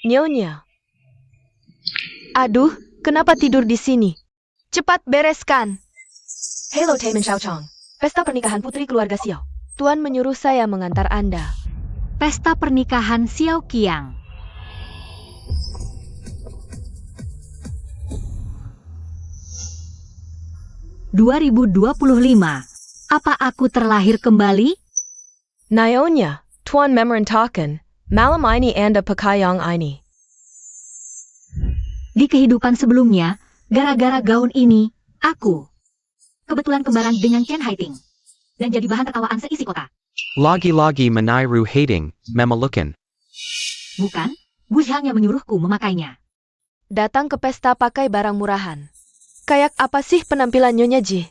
Nyonya. Aduh, kenapa tidur di sini? Cepat bereskan. Hello Taemin Xiaochang. Pesta pernikahan putri keluarga Xiao. Tuan menyuruh saya mengantar Anda. Pesta pernikahan Xiao Qiang. ...2025. Apa aku terlahir kembali? Nyonya, Tuan memerintahkan, malam ini Anda pakaian ini. Di kehidupan sebelumnya, gara-gara gaun ini, aku kebetulan kembaran dengan Chen Haiting. Dan jadi bahan tertawaan seisi kota. Lagi-lagi meniru hating, memalukan. Bukan, Bu Xiang yang menyuruhku memakainya. Datang ke pesta pakai barang murahan. Kayak apa sih penampilan Nyonya Ji?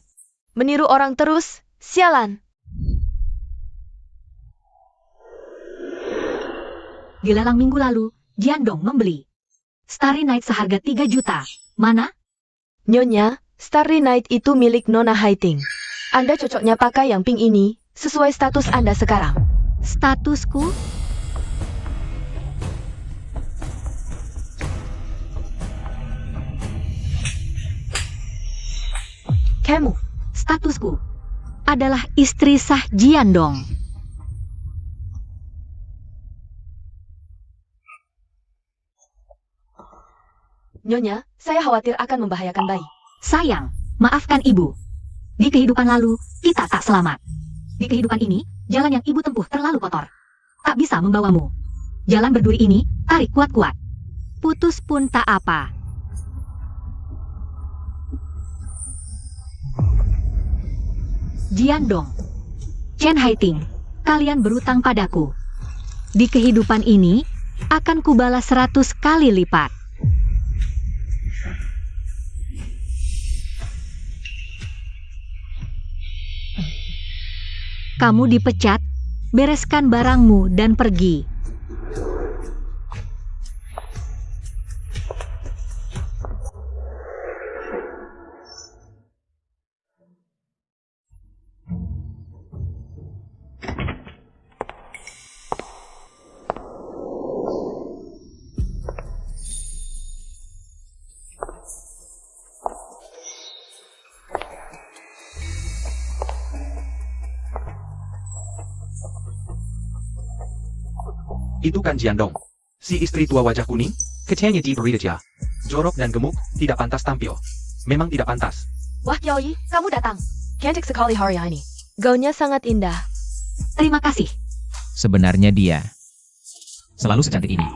Meniru orang terus, sialan. Di lelang minggu lalu, Jiandong membeli Starry Night seharga 3 juta. Mana? Nyonya, Starry Night itu milik Nona Haiting. Anda cocoknya pakai yang pink ini, sesuai status Anda sekarang. Statusku? Kamu, Statusku adalah istri sah Jiandong. Nyonya, saya khawatir akan membahayakan bayi. Sayang, maafkan ibu. Di kehidupan lalu, kita tak selamat. Di kehidupan ini, jalan yang ibu tempuh terlalu kotor. Tak bisa membawamu. Jalan berduri ini, tarik kuat-kuat. Putus pun tak apa. Jiandong, Chen Haiting, kalian berutang padaku. Di kehidupan ini, akan kubalas 100 kali lipat. Kamu dipecat, bereskan barangmu dan pergi. Itu kan Jiandong. Si istri tua wajah kuning, kecilnya diberi aja. Jorok dan gemuk, tidak pantas tampil. Memang tidak pantas. Wah Qiaoyi, kamu datang. Cantik sekali hari ini. Gaunnya sangat indah. Terima kasih. Sebenarnya dia selalu secantik ini.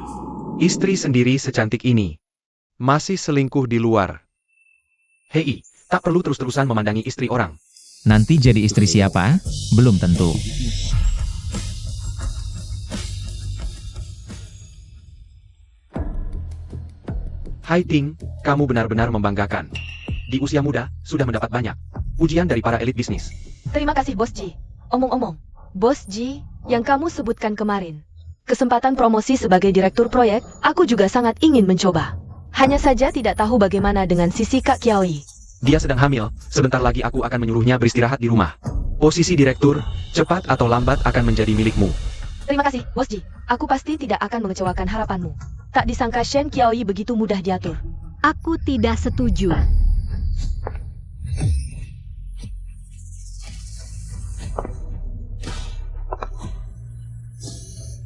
Istri sendiri secantik ini. Masih selingkuh di luar. Hei, tak perlu terus-terusan memandangi istri orang. Nanti jadi istri siapa? Belum tentu. Haiting, kamu benar-benar membanggakan. Di usia muda, sudah mendapat banyak pujian dari para elit bisnis. Terima kasih Bos Ji. Omong-omong, Bos Ji, yang kamu sebutkan kemarin. Kesempatan promosi sebagai direktur proyek, aku juga sangat ingin mencoba. Hanya saja tidak tahu bagaimana dengan sisi Kak Qiaoyi. Dia sedang hamil, sebentar lagi aku akan menyuruhnya beristirahat di rumah. Posisi direktur, cepat atau lambat akan menjadi milikmu. Terima kasih, Bos Ji. Aku pasti tidak akan mengecewakan harapanmu. Tak disangka Shen Qiaoyi begitu mudah diatur. Aku tidak setuju.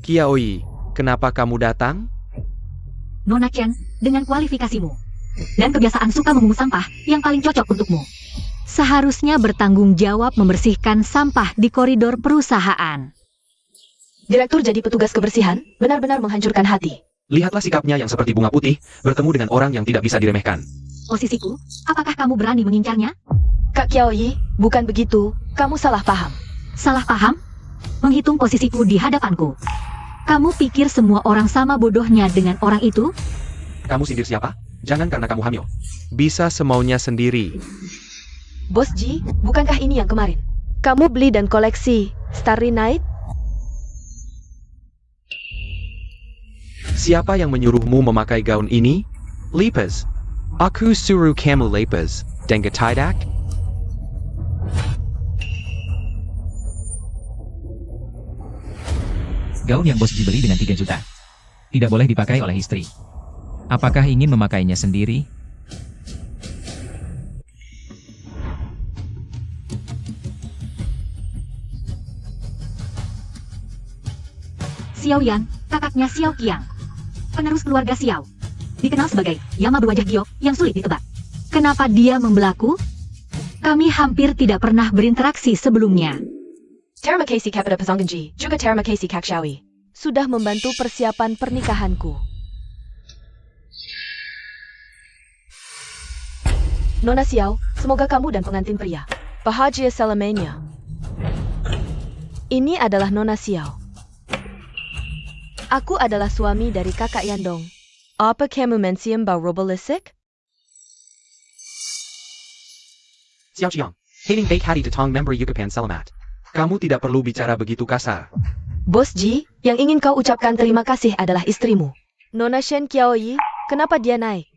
Qiaoyi, kenapa kamu datang? Nona Chen, dengan kualifikasimu dan kebiasaan suka memungut sampah yang paling cocok untukmu. Seharusnya bertanggung jawab membersihkan sampah di koridor perusahaan. Direktur jadi petugas kebersihan, benar-benar menghancurkan hati. Lihatlah sikapnya yang seperti bunga putih, bertemu dengan orang yang tidak bisa diremehkan. Posisiku, apakah kamu berani mengincarnya? Kak Qiaoyi, bukan begitu, kamu salah paham. Salah paham? Menghitung posisiku di hadapanku. Kamu pikir semua orang sama bodohnya dengan orang itu? Kamu sindir siapa? Jangan karena kamu hamil. Bisa semaunya sendiri. Bos Ji, bukankah ini yang kemarin? Kamu beli dan koleksi Starry Night? Siapa yang menyuruhmu memakai gaun ini? Lepas. Aku suruh kamu lepas, dan tidak? Gaun yang Bos Ji beli dengan 3 juta. tidak boleh dipakai oleh istri. Apakah ingin memakainya sendiri? Xiao Yan, kakaknya Xiao Qiang. Penerus keluarga Xiao. Dikenal sebagai Yama berwajah giok yang sulit ditebak. Kenapa dia membelaku? Kami hampir tidak pernah berinteraksi sebelumnya. Terima kasih kepada Pesonggenji, juga terima kasih Kak Xiaoyi. Sudah membantu persiapan pernikahanku. Nona Xiao, semoga kamu dan pengantin pria bahagia selamanya. Ini adalah Nona Xiao. Aku adalah suami dari kakak Yandong. Apa kamu mensiam bau robolisik? Xiao Qiang, hating baik hati datang member Yukapan Selamat. Kamu tidak perlu bicara begitu kasar. Bos Ji, yang ingin kau ucapkan terima kasih adalah istrimu. Nona Shen Qiaoyi, kenapa dia naik?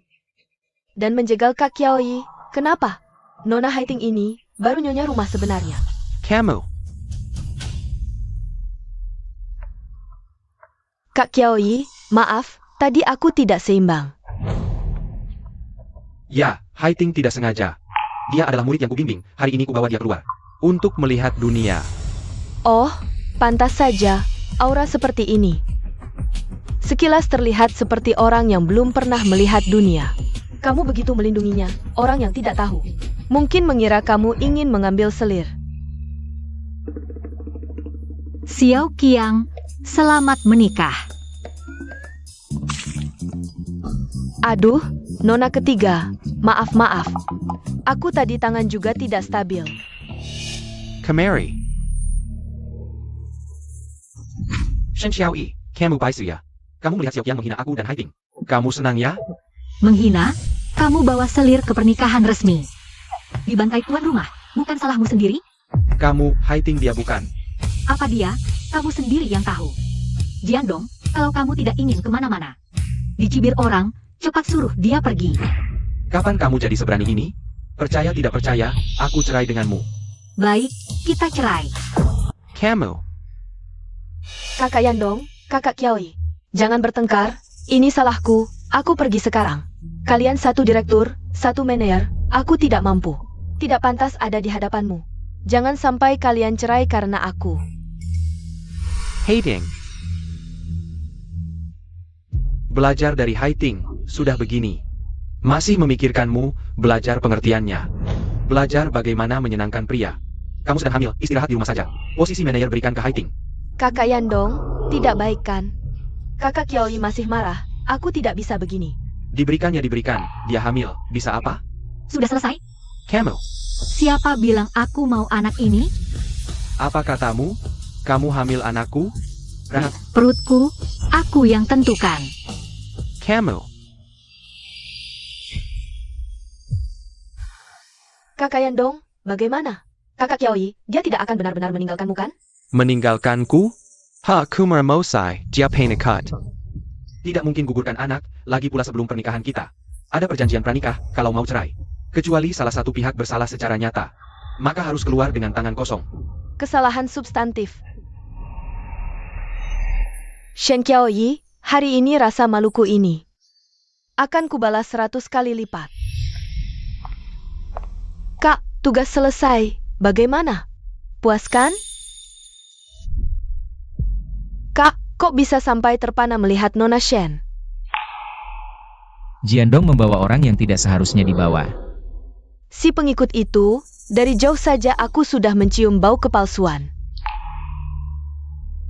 Dan menjegal Kak Qiaoyi, kenapa? Nona Haiting ini baru nyonya rumah sebenarnya. Kamu. Kak Qiaoyi, maaf, tadi aku tidak seimbang. Ya, Haiting tidak sengaja. Dia adalah murid yang kubimbing, hari ini kubawa dia keluar. Untuk melihat dunia. Oh, pantas saja, aura seperti ini. Sekilas terlihat seperti orang yang belum pernah melihat dunia. Kamu begitu melindunginya, orang yang tidak tahu. Mungkin mengira kamu ingin mengambil selir. Xiao Qiang, selamat menikah. Aduh, Nona ketiga, maaf. Aku tadi tangan juga tidak stabil. Kemari. Shen Xiaoyi, kamu baik ya? Kamu melihat Xiao Qiang menghina aku dan Haiting. Kamu senang ya? Menghina? Kamu bawa selir ke pernikahan resmi. Dibantai tuan rumah, bukan salahmu sendiri? Kamu, Haiting dia bukan. Apa dia? Kamu sendiri yang tahu. Jiandong, kalau kamu tidak ingin kemana-mana, dicibir orang, cepat suruh dia pergi. Kapan kamu jadi seberani ini? Percaya tidak percaya, aku cerai denganmu. Baik, kita cerai. Kamu. Kakak Yandong, kakak Qiaoyi, jangan bertengkar, ini salahku, aku pergi sekarang. Kalian satu direktur, satu manajer, aku tidak mampu. Tidak pantas ada di hadapanmu. Jangan sampai kalian cerai karena aku. Haiting. Belajar dari Haiting, sudah begini. Masih memikirkanmu, belajar pengertiannya. Belajar bagaimana menyenangkan pria. Kamu sedang hamil, istirahat di rumah saja. Posisi manajer berikan ke Haiting. Kakak Yandong, tidak baik kan? Kakak Qiaoyi masih marah, aku tidak bisa begini. Diberikan, dia hamil, bisa apa? Sudah selesai? Kamu. Siapa bilang aku mau anak ini? Apa katamu? Kamu hamil anakku? Perutku, aku yang tentukan. Kamu. Kakak Yandong, bagaimana? Kakak Qiaoyi, dia tidak akan benar-benar meninggalkanmu kan? Meninggalkanku? Ha, Kumar Mosai, dia penekat. Tidak mungkin gugurkan anak, lagi pula sebelum pernikahan kita. Ada perjanjian pranikah, kalau mau cerai. Kecuali salah satu pihak bersalah secara nyata. Maka harus keluar dengan tangan kosong. Kesalahan substantif. Shen Qiaoyi, hari ini rasa maluku ini akan kubalas 100 kali lipat. Kak, tugas selesai. Bagaimana? Puas kan? Kak, kok bisa sampai terpana melihat Nona Shen? Jiandong membawa orang yang tidak seharusnya dibawa. Si pengikut itu, dari jauh saja aku sudah mencium bau kepalsuan.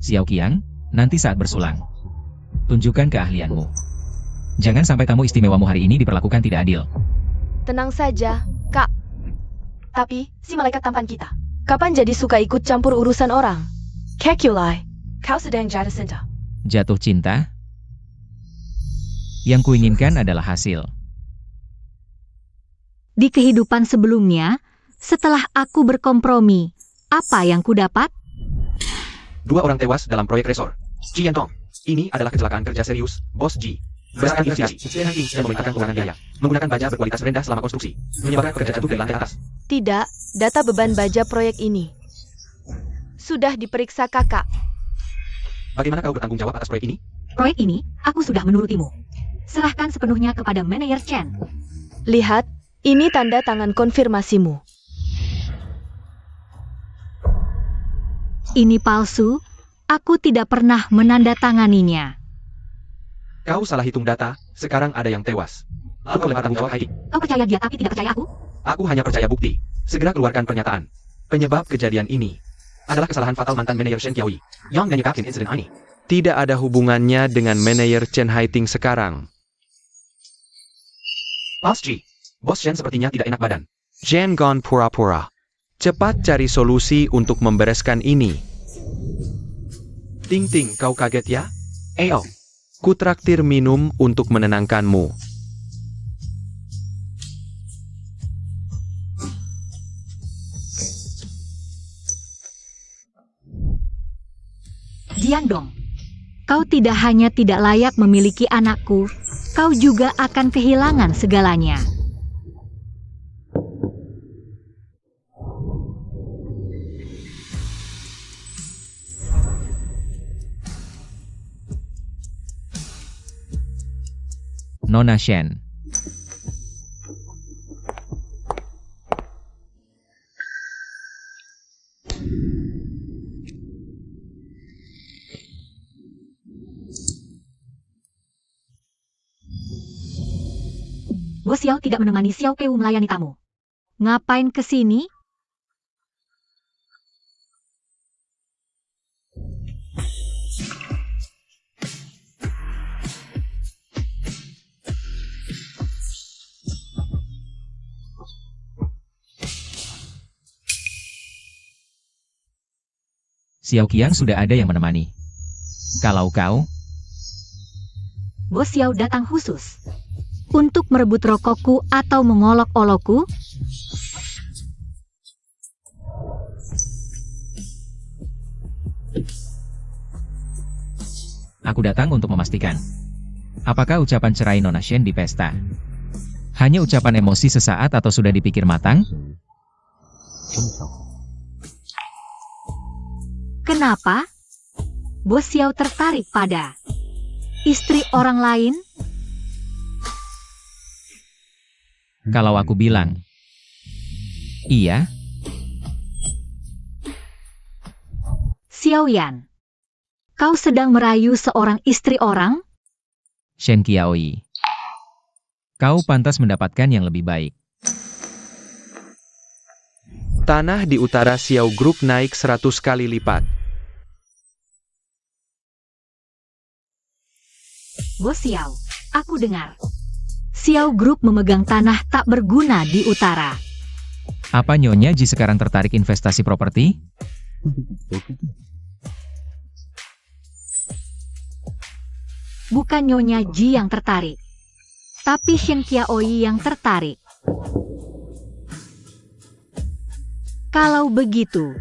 Xiao Qiang, nanti saat bersulang, tunjukkan keahlianmu. Jangan sampai tamu istimewamu hari ini diperlakukan tidak adil. Tenang saja, Kak. Tapi, si malaikat tampan kita, kapan jadi suka ikut campur urusan orang? Kekulai, kau sedang jatuh cinta. Jatuh cinta? Yang kuinginkan adalah hasil. Di kehidupan sebelumnya, setelah aku berkompromi, apa yang kudapat? 2 orang tewas dalam proyek resor. Ji Yantong. Ini adalah kecelakaan kerja serius, Bos Ji. Berdasarkan investigasi, Shen Haiting sedang memerintahkan pengurangan biaya, menggunakan baja berkualitas rendah selama konstruksi, menyebabkan pekerja jatuh dari lantai atas. Tidak, data beban baja proyek ini sudah diperiksa kakak. Bagaimana kau bertanggung jawab atas proyek ini? Proyek ini, aku sudah menurutimu. Serahkan sepenuhnya kepada manajer Chen. Lihat, ini tanda tangan konfirmasimu. Ini palsu, aku tidak pernah menandatanganinya. Kau salah hitung data, sekarang ada yang tewas. Aku lebih bertanggung jawab, Heidi. Kau percaya dia tapi tidak percaya aku? Aku hanya percaya bukti. Segera keluarkan pernyataan. Penyebab kejadian ini adalah kesalahan fatal mantan manajer Shen Qiaoyi yang menyebabkan insiden ini. Tidak ada hubungannya dengan manajer Chen Haiting sekarang. Boss G, Bos Shen sepertinya tidak enak badan. Jangan pura-pura. Cepat cari solusi untuk membereskan ini. Ting Ting, kau kaget ya? Ayo, kutraktir minum untuk menenangkanmu. Jiandong, kau tidak hanya tidak layak memiliki anakku, kau juga akan kehilangan segalanya. Nona Shen. Bos Xiao tidak menemani Xiao Peu melayani tamu. Ngapain ke sini? Xiao Qiang sudah ada yang menemani. Kalau kau, Bos Xiao datang khusus. Untuk merebut rokokku atau mengolok-olokku? aku datang untuk memastikan. Apakah ucapan cerai Nona Shen di pesta hanya ucapan emosi sesaat atau sudah dipikir matang? Kenapa? Bos Xiao tertarik pada istri orang lain? Kalau aku bilang iya, Xiao Yan, kau sedang merayu seorang istri orang? Shen Qiaoyi, kau pantas mendapatkan yang lebih baik. Tanah di utara Xiao Group naik 100 kali lipat. Bos Xiao, aku dengar. Xiao Group memegang tanah tak berguna di utara. Apa Nyonya Ji sekarang tertarik investasi properti? Bukan Nyonya Ji yang tertarik, tapi Shen Qiaoyi yang tertarik. Kalau begitu,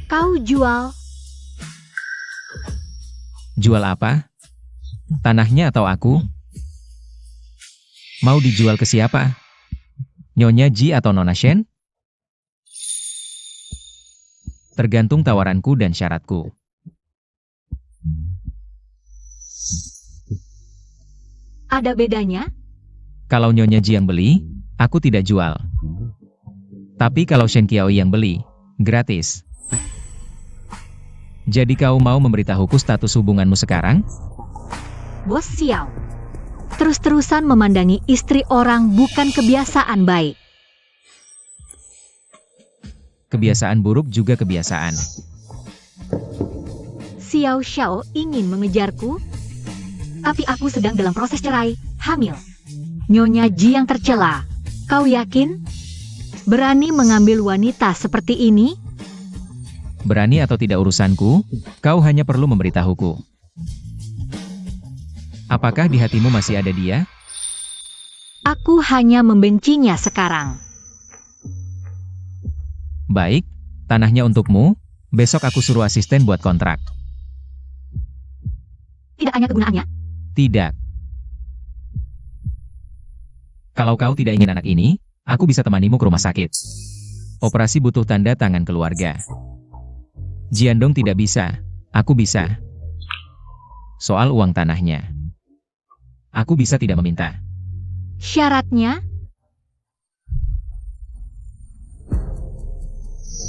kau jual. Jual apa? Tanahnya atau aku? Mau dijual ke siapa? Nyonya Ji atau Nona Shen? Tergantung tawaranku dan syaratku. Ada bedanya? Kalau Nyonya Ji yang beli, aku tidak jual. Tapi kalau Shen Qiaoyi yang beli, gratis. Jadi kau mau memberitahuku status hubunganmu sekarang? Bos Xiao, terus-terusan memandangi istri orang bukan kebiasaan baik. Kebiasaan buruk juga kebiasaan. Xiao Xiao ingin mengejarku, tapi aku sedang dalam proses cerai, hamil. Nyonya Ji yang tercela. Kau yakin? Berani mengambil wanita seperti ini? Berani atau tidak urusanku, kau hanya perlu memberitahuku. Apakah di hatimu masih ada dia? Aku hanya membencinya sekarang. Baik, tanahnya untukmu, besok aku suruh asisten buat kontrak. Tidak hanya kegunaannya. Tidak. Kalau kau tidak ingin anak ini, aku bisa temanimu ke rumah sakit. Operasi butuh tanda tangan keluarga. Jiandong tidak bisa, aku bisa. soal uang tanahnya. Aku bisa tidak meminta. Syaratnya?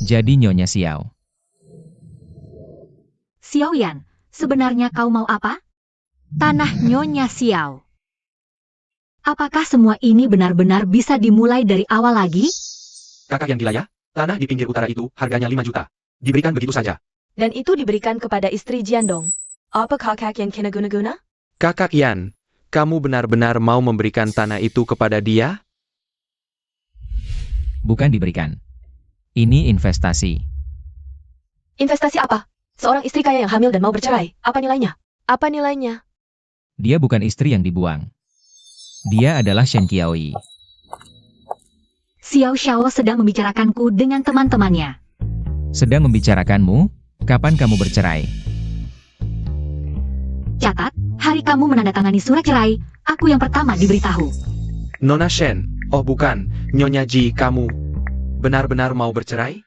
Jadi Nyonya Xiao. Xiao Yan, sebenarnya kau mau apa? Tanah Nyonya Xiao. Apakah semua ini benar-benar bisa dimulai dari awal lagi? Kakak yang gila ya? Tanah di pinggir utara itu harganya 5 juta. Diberikan begitu saja. Dan itu diberikan kepada istri Jiandong. Apa kakak yang kena guna-guna? Kakak Yan, kamu benar-benar mau memberikan tanah itu kepada dia? Bukan diberikan. Ini investasi. Investasi apa? Seorang istri kaya yang hamil dan mau bercerai. Apa nilainya? Apa nilainya? Dia bukan istri yang dibuang. Dia adalah Shen Qiaoyi. Xiao Xiao sedang membicarakanku dengan teman-temannya. Sedang membicarakanmu, kapan kamu bercerai? Catat, hari kamu menandatangani surat cerai, aku yang pertama diberitahu. Nona Shen, oh bukan, Nyonya Ji, kamu benar-benar mau bercerai?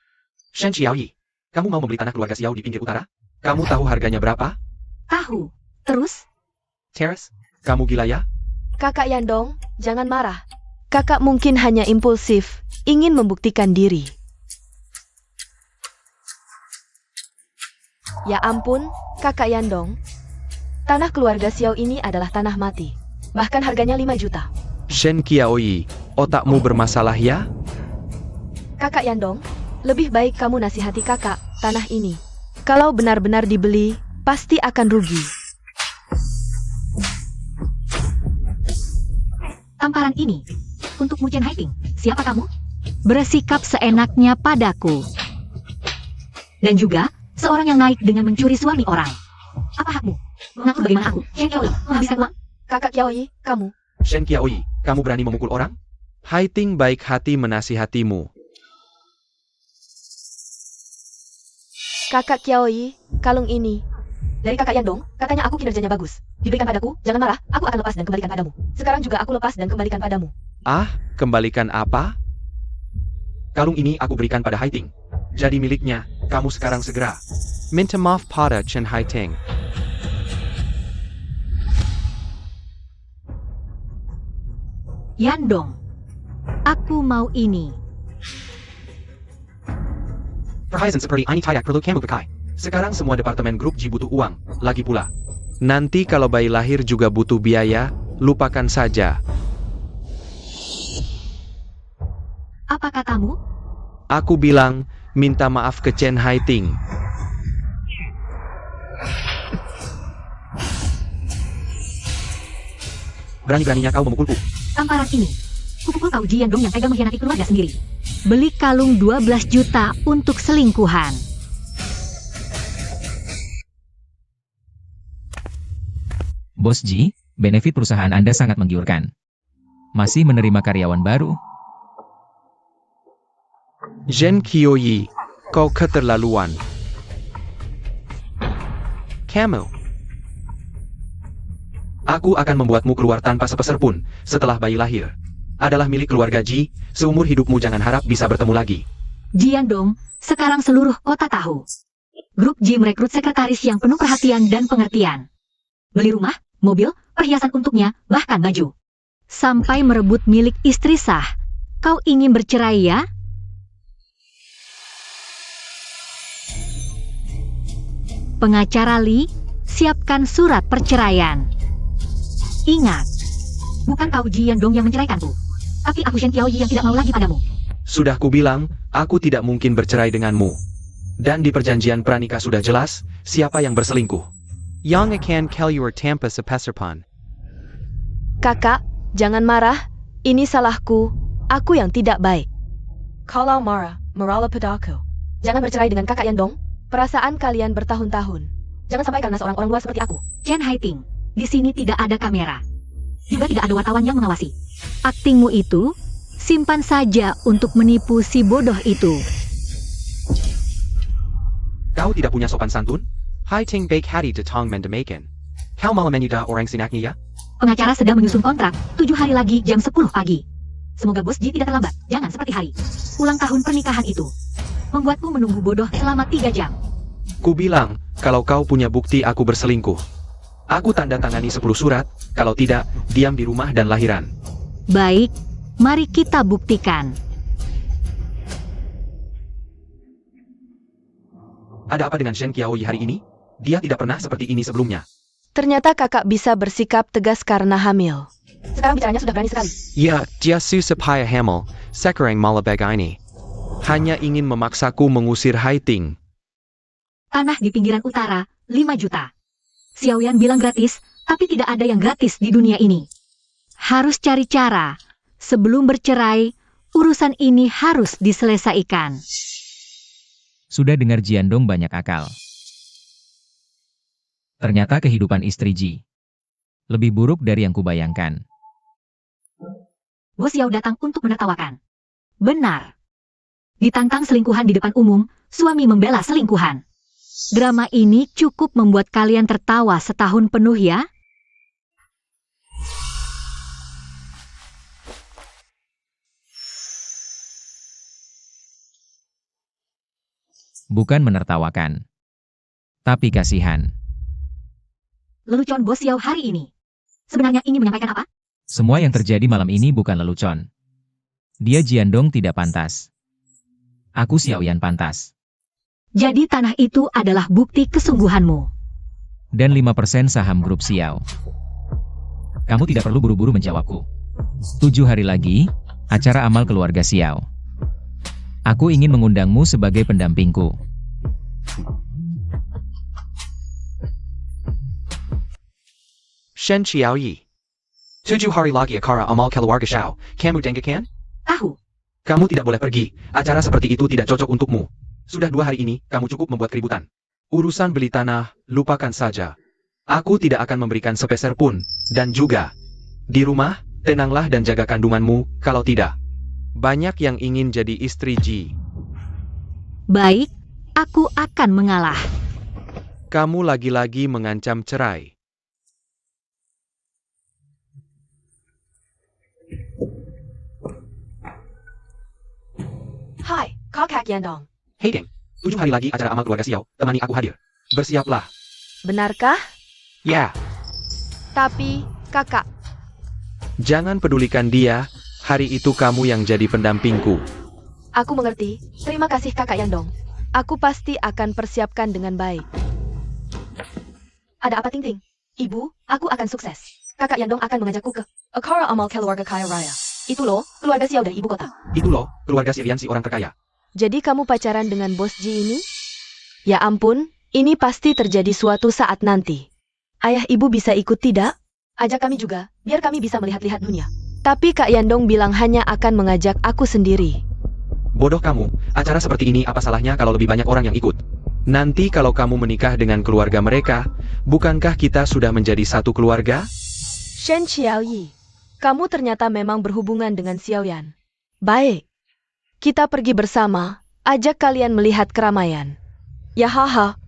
Shen Xiaoyi, kamu mau membeli tanah keluarga Xiao di pinggir utara? Kamu tahu harganya berapa? Tahu. Terus? Terrace, kamu gila ya? Kakak Yandong, jangan marah. Kakak mungkin hanya impulsif, ingin membuktikan diri. Ya ampun, Kakak Yandong. Tanah keluarga Xiao ini adalah tanah mati. Bahkan harganya 5 juta. Shen Qiaoyi, otakmu bermasalah ya? Kakak Yandong, lebih baik kamu nasihati kakak, tanah ini. Kalau benar-benar dibeli, pasti akan rugi. Tamparan ini untuk Mu Chen Haiting. Siapa kamu? Bersikap seenaknya padaku. Dan juga seorang yang naik dengan mencuri suami orang. Apa hakmu? Mengaku bagaimana aku, Shen Qiaoyi, menghabiskan uang? Kakak Qiaoyi, kamu. Shen Qiaoyi, kamu berani memukul orang? Haiting baik hati menasihatimu. Kakak Qiaoyi, kalung ini. Dari kakak Yandong, katanya aku kinerjanya bagus. Diberikan padaku, jangan marah, aku akan lepas dan kembalikan padamu. Sekarang juga aku lepas dan kembalikan padamu. Ah, kembalikan apa? Kalung ini aku berikan pada Haiting. Jadi miliknya, kamu sekarang segera. Minta maaf pada Chen Haiting. Yandong, aku mau ini. Perhiasan seperti ini tidak perlu kamu pakai. Sekarang semua departemen grup G butuh uang, lagi pula. Nanti kalau bayi lahir juga butuh biaya, lupakan saja. Apa katamu? Aku bilang, minta maaf ke Chen Haiting. Berani-beraninya kau memukulku. Tamparan ini. Kupukul kau Ji Yandong yang tega mengkhianati keluarga sendiri. Beli kalung 12 juta untuk selingkuhan. Bos Ji, benefit perusahaan Anda sangat menggiurkan. Masih menerima karyawan baru? Shen Qiaoyi, kau keterlaluan. Kamu. Aku akan membuatmu keluar tanpa sepeser pun setelah bayi lahir. Adalah milik keluarga Ji, seumur hidupmu jangan harap bisa bertemu lagi. Ji Yandong, sekarang seluruh kota tahu. Grup Ji merekrut sekretaris yang penuh perhatian dan pengertian. Beli rumah, mobil, perhiasan untuknya, bahkan baju. Sampai merebut milik istri sah. Kau ingin bercerai ya? Pengacara Li, siapkan surat perceraian. Ingat, bukan kau Ji Yandong yang menceraikanku. Tapi aku Shen Qiaoyi yang tidak mau lagi padamu. Sudah kubilang, aku tidak mungkin bercerai denganmu. Dan di perjanjian pranikah sudah jelas, siapa yang berselingkuh. Yang akan keluar tanpa sepeserpun. Kakak, jangan marah. Ini salahku. Aku yang tidak baik. Kalau marah, marahlah padaku. Jangan bercerai dengan kakak Yandong. Perasaan kalian bertahun-tahun. Jangan sampai karena seorang orang luar seperti aku. Chen Haiting, di sini tidak ada kamera. Juga tidak ada wartawan yang mengawasi. Aktingmu itu, simpan saja untuk menipu si bodoh itu. Kau tidak punya sopan santun? Haiting baik hati de tong mendemakan. Kau malah menyudah orang sinaknya ya? Pengacara sedang menyusun kontrak, 7 hari lagi jam 10 pagi. Semoga Bos Ji tidak terlambat, jangan seperti hari ulang tahun pernikahan itu. Membuatku menunggu bodoh selama 3 jam. Ku bilang, kalau kau punya bukti aku berselingkuh. Aku tanda tangani 10 surat, kalau tidak, diam di rumah dan lahiran. Baik, mari kita buktikan. Ada apa dengan Shen Qiaoyi hari ini? Dia tidak pernah seperti ini sebelumnya. Ternyata kakak bisa bersikap tegas karena hamil. Sekarang bicaranya sudah berani sekali. Ya, dia supaya hamil, sekarang malah begini. Hanya ingin memaksaku mengusir Haiting. Tanah di pinggiran utara, 5 juta. Xiaoyan bilang gratis, tapi tidak ada yang gratis di dunia ini. Harus cari cara. Sebelum bercerai, urusan ini harus diselesaikan. Sudah dengar Jiandong banyak akal. Ternyata kehidupan istri Ji lebih buruk dari yang kubayangkan. Bos Xiao datang untuk menertawakan. Benar. Ditantang selingkuhan di depan umum, suami membela selingkuhan. Drama ini cukup membuat kalian tertawa setahun penuh ya? Bukan menertawakan, tapi kasihan. Lelucon Bos Xiao hari ini. Sebenarnya ingin menyampaikan apa? Semua yang terjadi malam ini bukan lelucon. Dia Jiandong tidak pantas. Aku Xiaoyan pantas. Jadi tanah itu adalah bukti kesungguhanmu. Dan 5% saham grup Xiao. Kamu tidak perlu buru-buru menjawabku. 7 hari lagi, acara amal keluarga Xiao. Aku ingin mengundangmu sebagai pendampingku. Shen Qiaoyi. 7 hari lagi acara amal keluarga Xiao. Kamu dengarkan? Tahu. Kamu tidak boleh pergi. Acara seperti itu tidak cocok untukmu. Sudah 2 hari ini, kamu cukup membuat keributan. Urusan beli tanah, lupakan saja. Aku tidak akan memberikan sepeser pun. Dan juga, di rumah, tenanglah dan jaga kandunganmu, kalau tidak. Banyak yang ingin jadi istri Ji. Baik, aku akan mengalah. Kamu lagi-lagi mengancam cerai. Hai, kakak Yandong. Hei geng, 7 hari lagi acara amal keluarga Xiao, temani aku hadir. Bersiaplah. Benarkah? Ya, Tapi, kakak, jangan pedulikan dia, hari itu kamu yang jadi pendampingku. aku mengerti. Terima kasih kakak Yandong. Aku pasti akan persiapkan dengan baik. Ada apa Ting-Ting? Ibu, aku akan sukses. Kakak Yandong akan mengajakku ke acara amal keluarga kaya raya. Itu loh, keluarga Xiao dari ibu kota. Itu loh, keluarga Sirian si orang terkaya. Jadi kamu pacaran dengan bos Ji ini? Ya ampun, ini pasti terjadi suatu saat nanti. Ayah ibu bisa ikut tidak? Ajak kami juga, biar kami bisa melihat-lihat dunia. Tapi Kak Yandong bilang hanya akan mengajak aku sendiri. Bodoh kamu, acara seperti ini apa salahnya kalau lebih banyak orang yang ikut? Nanti kalau kamu menikah dengan keluarga mereka, bukankah kita sudah menjadi satu keluarga? Shen Qiaoyi, kamu ternyata memang berhubungan dengan Xiaoyan. Baik, kita pergi bersama, ajak kalian melihat keramaian. Ya haha.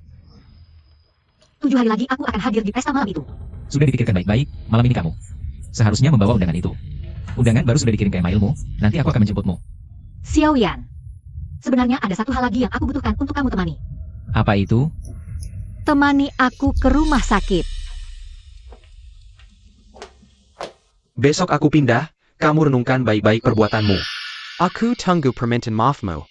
7 hari lagi aku akan hadir di pesta malam itu. Sudah dipikirkan baik-baik, malam ini kamu seharusnya membawa undangan itu. Undangan baru sudah dikirim ke emailmu, nanti aku akan menjemputmu. Xiaoyan. Sebenarnya ada satu hal lagi yang aku butuhkan untuk kamu temani. Apa itu? Temani aku ke rumah sakit. Besok aku pindah, kamu renungkan baik-baik perbuatanmu. Aku tunggu permintaan maafmu.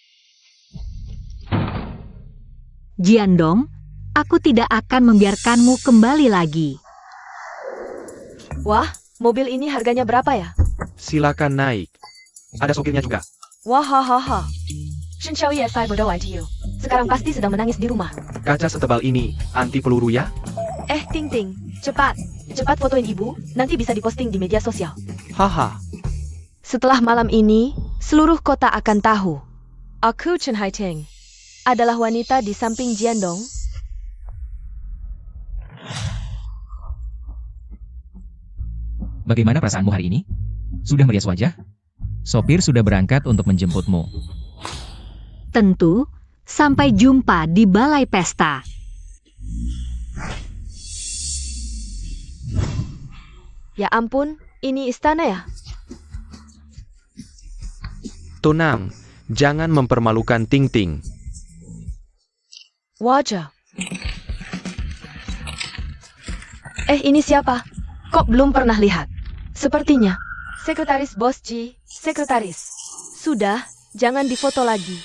Jiandong, aku tidak akan membiarkanmu kembali lagi. Wah, mobil ini harganya berapa ya? Silakan naik. Ada sopirnya juga. Wah hahaha. Shen Qiaoyi saya berdoa to you. Sekarang pasti sedang menangis di rumah. Kaca setebal ini, anti peluru ya? Ting-Ting, cepat. Cepat fotoin ibu, nanti bisa diposting di media sosial. Haha. Setelah malam ini, seluruh kota akan tahu. Aku Chen Haiting adalah wanita di samping Jiandong. Bagaimana perasaanmu hari ini? Sudah merias wajah? Sopir sudah berangkat untuk menjemputmu. Tentu, sampai jumpa di balai pesta. Ya ampun, ini istana ya? Tenang, jangan mempermalukan Ting-Ting. Wajah. Ini siapa? Kok belum pernah lihat? Sepertinya. Sekretaris Bos Ji, sekretaris. Sudah, jangan difoto lagi.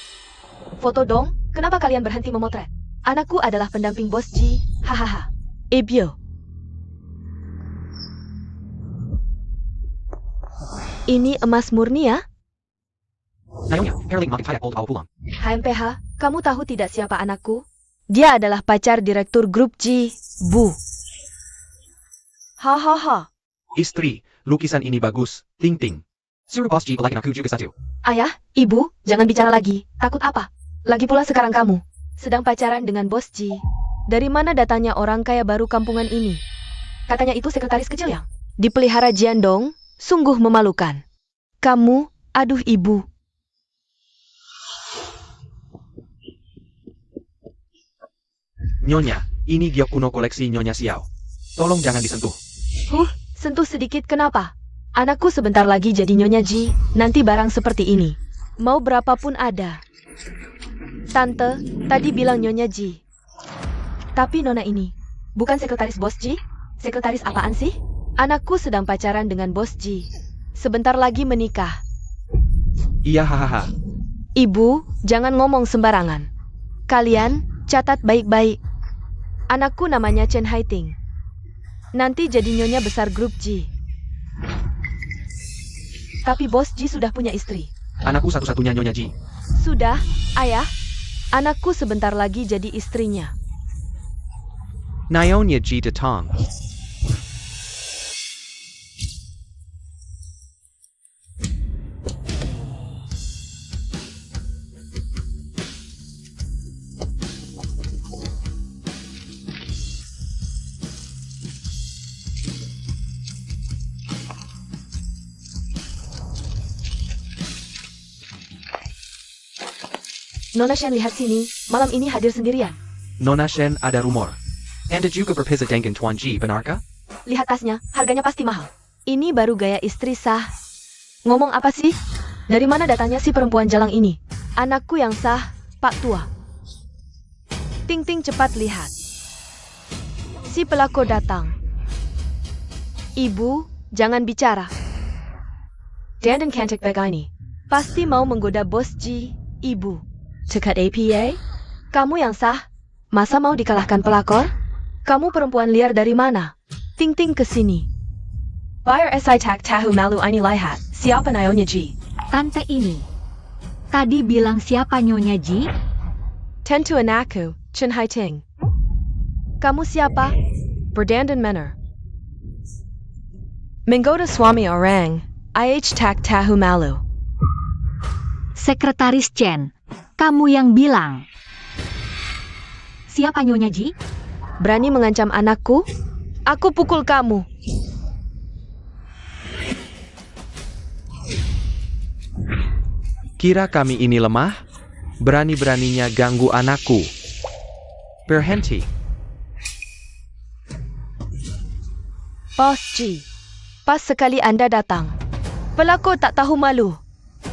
Foto dong, kenapa kalian berhenti memotret? Anakku adalah pendamping Bos Ji, hahaha. Ebyo. Ini emas murni ya? Nayonya, Herling makin kayak old au pulang. HMPH, kamu tahu tidak siapa anakku? Dia adalah pacar direktur grup Ji, Bu. Hahaha. Istri, lukisan ini bagus. Ting ting. Suruh Bos Ji belikan aku juga satu. Ayah, ibu, jangan bicara lagi. Takut apa? Lagi pula sekarang kamu sedang pacaran dengan Bos Ji. Dari mana datanya orang kaya baru kampungan ini? Katanya itu sekretaris kecil yang dipelihara Jiandong. Sungguh memalukan. Kamu, aduh ibu. Nyonya, ini giok kuno koleksi Nyonya Xiao. Tolong jangan disentuh. Sentuh sedikit kenapa? Anakku sebentar lagi jadi Nyonya Ji, nanti barang seperti ini. Mau berapapun ada. Tante, tadi bilang Nyonya Ji. Tapi Nona ini, bukan sekretaris Bos Ji? Sekretaris apaan sih? Anakku sedang pacaran dengan Bos Ji. Sebentar lagi menikah. Iya hahaha. Ibu, jangan ngomong sembarangan. Kalian, catat baik-baik. Anakku namanya Chen Haiting. Nanti jadi nyonya besar grup Ji. Tapi Bos Ji sudah punya istri. Anakku satu-satunya Nyonya Ji. Sudah, ayah. Anakku sebentar lagi jadi istrinya. Nyonya Ji datang. Nona Shen lihat sini, malam ini hadir sendirian. Nona Shen ada rumor. Anda juga berpesa dengan Tuan Ji, benarkah? Lihat tasnya, harganya pasti mahal. Ini baru gaya istri sah. Ngomong apa sih? Dari mana datanya si perempuan jalang ini? Anakku yang sah, Pak Tua. Ting Ting cepat lihat. Si pelakor datang. Ibu, jangan bicara. Dan cantik begini. Pasti mau menggoda Bos Ji, ibu. Cekat APA? Kamu yang sah? Masa mau dikalahkan pelakor? Kamu perempuan liar dari mana? Ting Ting kesini. Bayar SI tak tahu malu ini lihat. Siapa Nyonya Ji? Tante ini. Tadi bilang siapa Nyonya Ji? Tentu anakku, Chen Haiting. Kamu siapa? Berdandan Manor. Menggoda suami orang. IH tak tahu malu. Sekretaris Chen. Kamu yang bilang. Siapa Nyonya Ji? Berani mengancam anakku? Aku pukul kamu. Kira kami ini lemah? Berani-beraninya ganggu anakku. Berhenti. Bos Ji, pas sekali Anda datang. Pelakor tak tahu malu.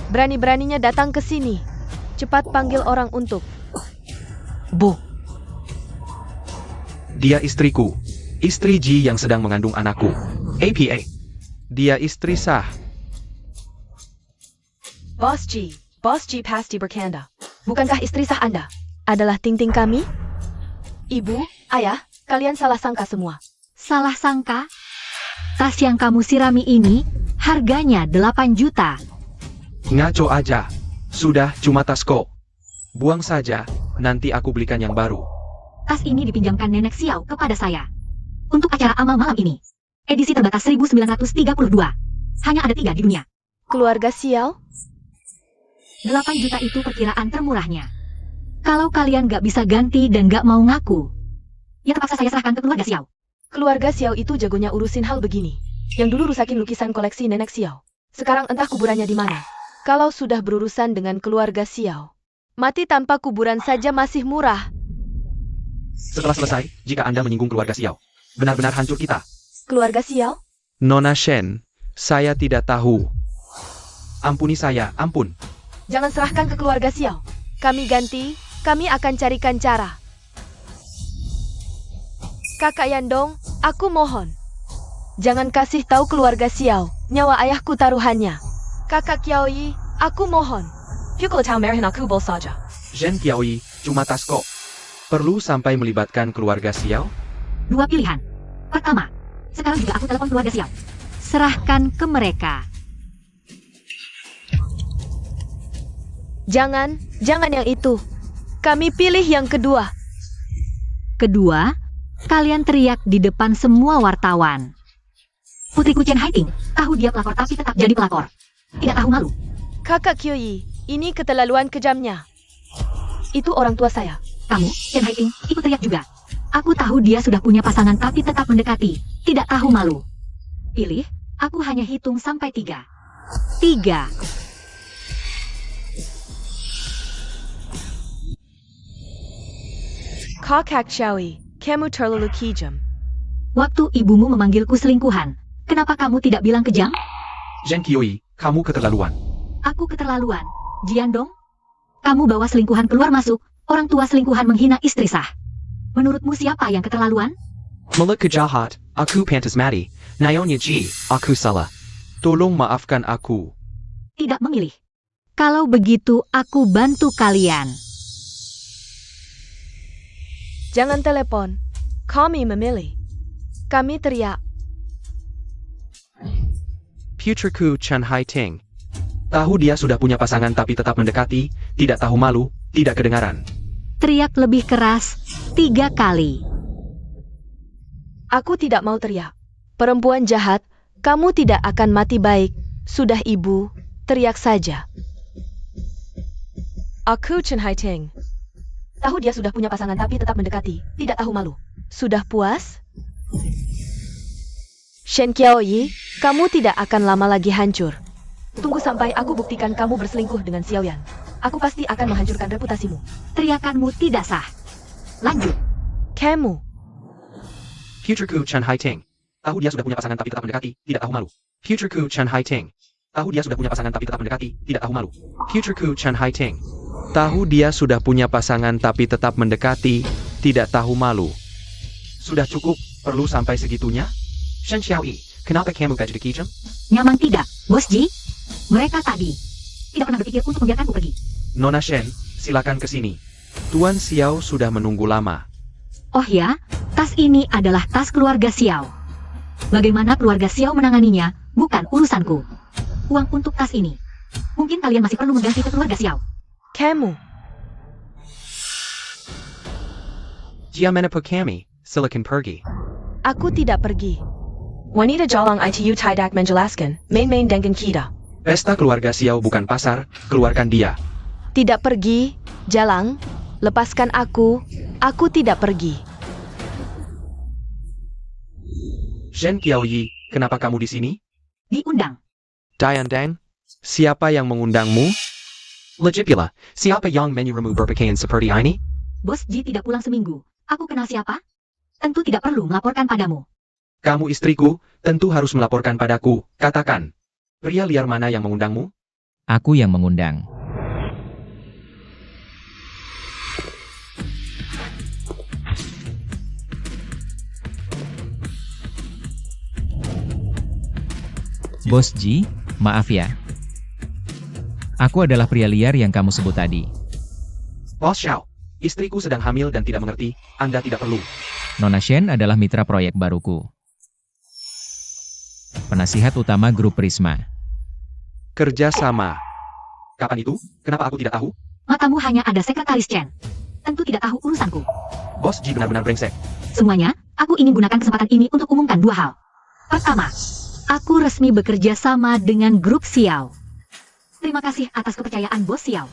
Berani-beraninya datang ke sini. Cepat panggil orang untuk. Bu. Dia istriku. Istri Ji yang sedang mengandung anakku. APA. Dia istri sah. Bos Ji pasti bercanda. Bukankah istri sah Anda adalah Ting Ting kami? Ibu, ayah, kalian salah sangka semua. Salah sangka? Tas yang kamu sirami ini, harganya 8 juta. Ngaco aja. Sudah, cuma tas kok. Buang saja, nanti aku belikan yang baru. Tas ini dipinjamkan Nenek Xiao kepada saya. Untuk acara amal malam ini. Edisi terbatas 1932. Hanya ada 3 di dunia. Keluarga Xiao? 8 juta itu perkiraan termurahnya. Kalau kalian gak bisa ganti dan gak mau ngaku, ya terpaksa saya serahkan ke keluarga Xiao. Keluarga Xiao itu jagonya urusin hal begini. Yang dulu rusakin lukisan koleksi Nenek Xiao. Sekarang entah kuburannya di mana. Kalau sudah berurusan dengan keluarga Xiao, mati tanpa kuburan saja masih murah. Setelah selesai, jika Anda menyinggung keluarga Xiao, benar-benar hancur kita. Keluarga Xiao? Nona Shen, saya tidak tahu. Ampuni saya, ampun. Jangan serahkan ke keluarga Xiao. Kami ganti, kami akan carikan cara. Kakak Yandong, Aku mohon. Jangan kasih tahu keluarga Xiao, nyawa ayahku taruhannya. Kakak Qiaoyi, aku mohon. Pukul tahu merihin aku bol saja. Zhen Qiaoyi, cuma tas kok. Perlu sampai melibatkan keluarga Xiao? Dua pilihan. Pertama, sekarang juga aku telepon keluarga Xiao. Serahkan ke mereka. Jangan yang itu. Kami pilih yang kedua. Kedua, kalian teriak di depan semua wartawan. Putriku Chen Haiting, tahu dia pelakor tapi tetap jadi pelakor. Tidak tahu malu. Kakak Qiaoyi, ini keterlaluan kejamnya. Itu orang tua saya. Kamu, Chen Haiting, ikut teriak juga. Aku tahu dia sudah punya pasangan tapi tetap mendekati. Tidak tahu malu. Pilih, aku hanya hitung sampai 3. 3. Kakak Qiaoyi, kamu terlalu kejam. Waktu ibumu memanggilku selingkuhan, kenapa kamu tidak bilang kejam? Zhen Qiaoyi, kamu keterlaluan. Aku keterlaluan. Jiandong, kamu bawa selingkuhan keluar masuk, orang tua selingkuhan menghina istri sah. Menurutmu siapa yang keterlaluan? Mulut kejahat, aku pantas mati. Nyonya Ji, aku salah. Tolong maafkan aku. Tidak memilih. Kalau begitu, aku bantu kalian. Jangan telepon. Kami memilih. Kami teriak. Putriku Chen Haiting. Tahu dia sudah punya pasangan tapi tetap mendekati, tidak tahu malu, tidak kedengaran. Teriak lebih keras, 3 kali. Aku tidak mau teriak. Perempuan jahat, kamu tidak akan mati baik. Sudah ibu, teriak saja. Aku Chen Haiting. Tahu dia sudah punya pasangan tapi tetap mendekati, tidak tahu malu. Sudah puas? Shen Qiaoyi, kamu tidak akan lama lagi hancur. Tunggu sampai aku buktikan kamu berselingkuh dengan Xiaoyan. Aku pasti akan menghancurkan reputasimu. Teriakanmu tidak sah. Lanjut. Kamu. Putriku Chen Haiting. Tahu dia sudah punya pasangan tapi tetap mendekati, tidak tahu malu. Putriku Chen Haiting. Tahu dia sudah punya pasangan tapi tetap mendekati, tidak tahu malu. Putriku Chen Haiting. Tahu dia sudah punya pasangan tapi tetap mendekati, tidak tahu malu. Sudah cukup, perlu sampai segitunya? Shen Xiaoyi, kenapa kamu jadi kejam? Nyaman tidak, Bos Ji? Mereka tadi tidak pernah berpikir untuk membiarkanku pergi. Nona Shen, silakan ke sini. Tuan Xiao sudah menunggu lama. Oh ya, tas ini adalah tas keluarga Xiao. Bagaimana keluarga Xiao menanganinya, bukan urusanku. Uang untuk tas ini. Mungkin kalian masih perlu mengganti ke keluarga Xiao. Kamu. Jiamana kami, silakan pergi. Aku tidak pergi. Wanita jalang itu tidak menjelaskan, main-main dengan kita. Pesta keluarga Xiao bukan pasar, keluarkan dia. Tidak pergi, Jalang. Lepaskan aku tidak pergi. Shen Qiaoyi, kenapa kamu di sini? Diundang. Dian Dan, siapa yang mengundangmu? Legipula, siapa yang menyuruhmu berpakaian seperti ini? Bos Ji tidak pulang seminggu. Aku kenal siapa? Tentu tidak perlu melaporkan padamu. Kamu istriku, tentu harus melaporkan padaku. Katakan, pria liar mana yang mengundangmu? Aku yang mengundang. Bos Ji, maaf ya. Aku adalah pria liar yang kamu sebut tadi. Bos Xiao, istriku sedang hamil dan tidak mengerti, Anda tidak perlu. Nona Shen adalah mitra proyek baruku. Penasihat utama grup Prisma. Kerja sama. Kapan itu? Kenapa aku tidak tahu? Matamu hanya ada sekretaris Chen. Tentu tidak tahu urusanku. Bos Ji benar-benar brengsek. Semuanya, aku ingin gunakan kesempatan ini untuk umumkan 2 hal. Pertama, aku resmi bekerja sama dengan grup Xiao. Terima kasih atas kepercayaan Bos Xiao.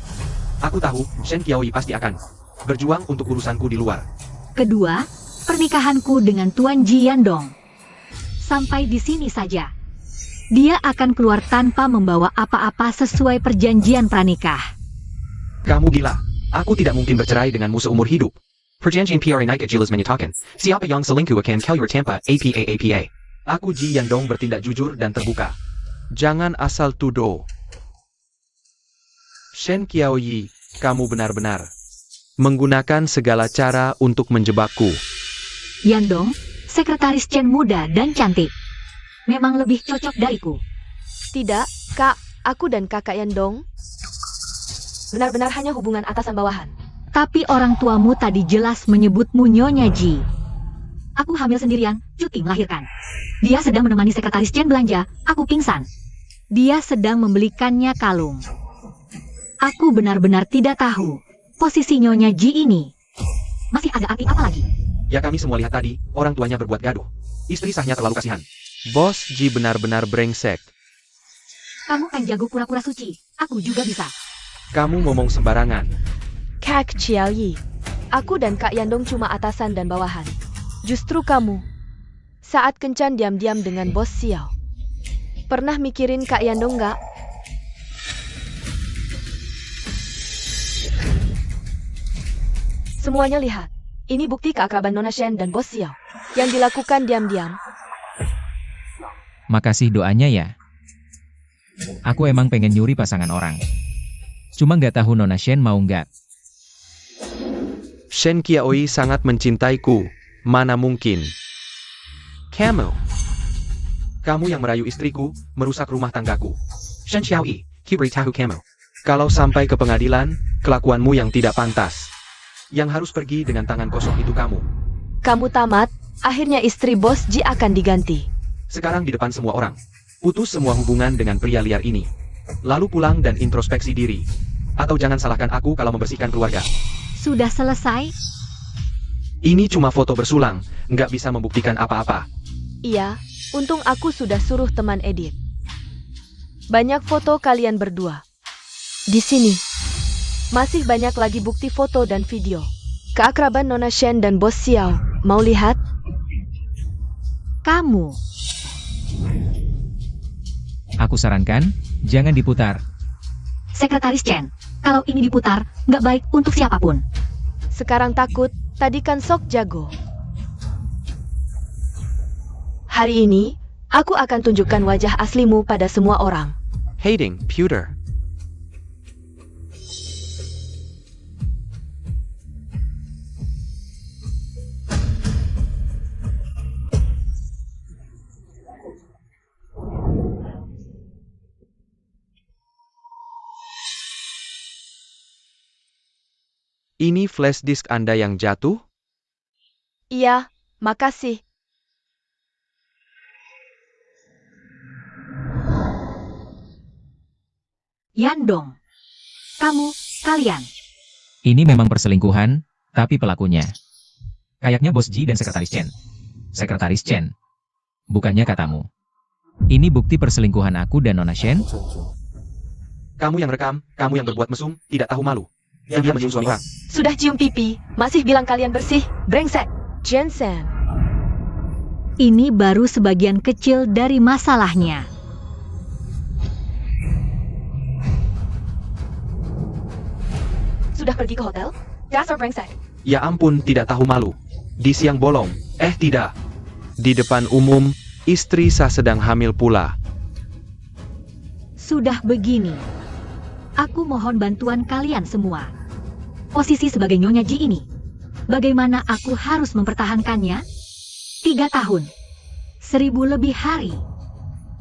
Aku tahu, Shen Qiaoyi pasti akan berjuang untuk urusanku di luar. Kedua, pernikahanku dengan Tuan Jiandong. Sampai di sini saja. Dia akan keluar tanpa membawa apa-apa sesuai perjanjian pranikah. Kamu gila. Aku tidak mungkin bercerai denganmu seumur hidup. Perjanjian PRA naik jelas menyatakan, siapa yang selingkuh akan keluar tanpa APA. Aku Ji Yandong bertindak jujur dan terbuka. Jangan asal tuduh. Shen Qiaoyi, kamu benar-benar menggunakan segala cara untuk menjebakku. Yandong, Sekretaris Chen muda dan cantik. Memang lebih cocok dariku. Tidak, Kak. Aku dan Kakak Yandong benar-benar hanya hubungan atasan bawahan. Tapi orang tuamu tadi jelas menyebutmu Nyonya Ji. Aku hamil sendirian, cuti melahirkan. Dia sedang menemani Sekretaris Chen belanja, aku pingsan. Dia sedang membelikannya kalung. Aku benar-benar tidak tahu posisi Nyonya Ji ini. Masih ada arti apa lagi? Ya kami semua lihat tadi, orang tuanya berbuat gaduh. Istri sahnya terlalu kasihan. Bos Ji benar-benar brengsek. Kamu kan jago pura-pura suci, aku juga bisa. Kamu ngomong sembarangan. Kak Chiaoyi, aku dan Kak Yandong cuma atasan dan bawahan. Justru kamu, saat kencan diam-diam dengan bos Xiao. Pernah mikirin Kak Yandong nggak? Semuanya lihat. Ini bukti keakraban Nona Shen dan bos Xiao. Yang dilakukan diam-diam. Makasih doanya ya. Aku emang pengen nyuri pasangan orang. Cuma nggak tahu Nona Shen mau nggak. Shen Qiaoi sangat mencintaiku. Mana mungkin. Kamu yang merayu istriku, merusak rumah tanggaku. Shen Xiaoyi, tahu kamu. Kalau sampai ke pengadilan, kelakuanmu yang tidak pantas. Yang harus pergi dengan tangan kosong itu kamu. Kamu tamat, akhirnya istri bos Ji akan diganti. Sekarang di depan semua orang. Putus semua hubungan dengan pria liar ini. Lalu pulang dan introspeksi diri. Atau jangan salahkan aku kalau membersihkan keluarga. Sudah selesai? Ini cuma foto bersulang, nggak bisa membuktikan apa-apa. Iya, untung aku sudah suruh teman edit. Banyak foto kalian berdua. Di sini. Masih banyak lagi bukti foto dan video. Keakraban Nona Shen dan bos Xiao. Mau lihat? Kamu. Aku sarankan, jangan diputar. Sekretaris Chen, kalau ini diputar, nggak baik untuk siapapun. Sekarang takut, tadi kan sok jago. Hari ini, aku akan tunjukkan wajah aslimu pada semua orang. Hating, pewter. Ini flash disk Anda yang jatuh? Iya, makasih. Yandong. Kamu, kalian. Ini memang perselingkuhan, tapi pelakunya. Kayaknya bos Ji dan Sekretaris Chen. Sekretaris Chen. Bukannya katamu. Ini bukti perselingkuhan aku dan Nona Shen? Kamu yang rekam, kamu yang berbuat mesum, tidak tahu malu. Yang dia menyium suami orang. Sudah cium pipi, masih bilang kalian bersih, brengsek. Jensen. Ini baru sebagian kecil dari masalahnya. Sudah pergi ke hotel? Dasar brengsek. Ya ampun, tidak tahu malu. Di siang bolong. Tidak. Di depan umum, istri sah sedang hamil pula. Sudah begini. Aku mohon bantuan kalian semua. Posisi sebagai Nyonya Ji ini, bagaimana aku harus mempertahankannya? 3 tahun. 1000 lebih hari.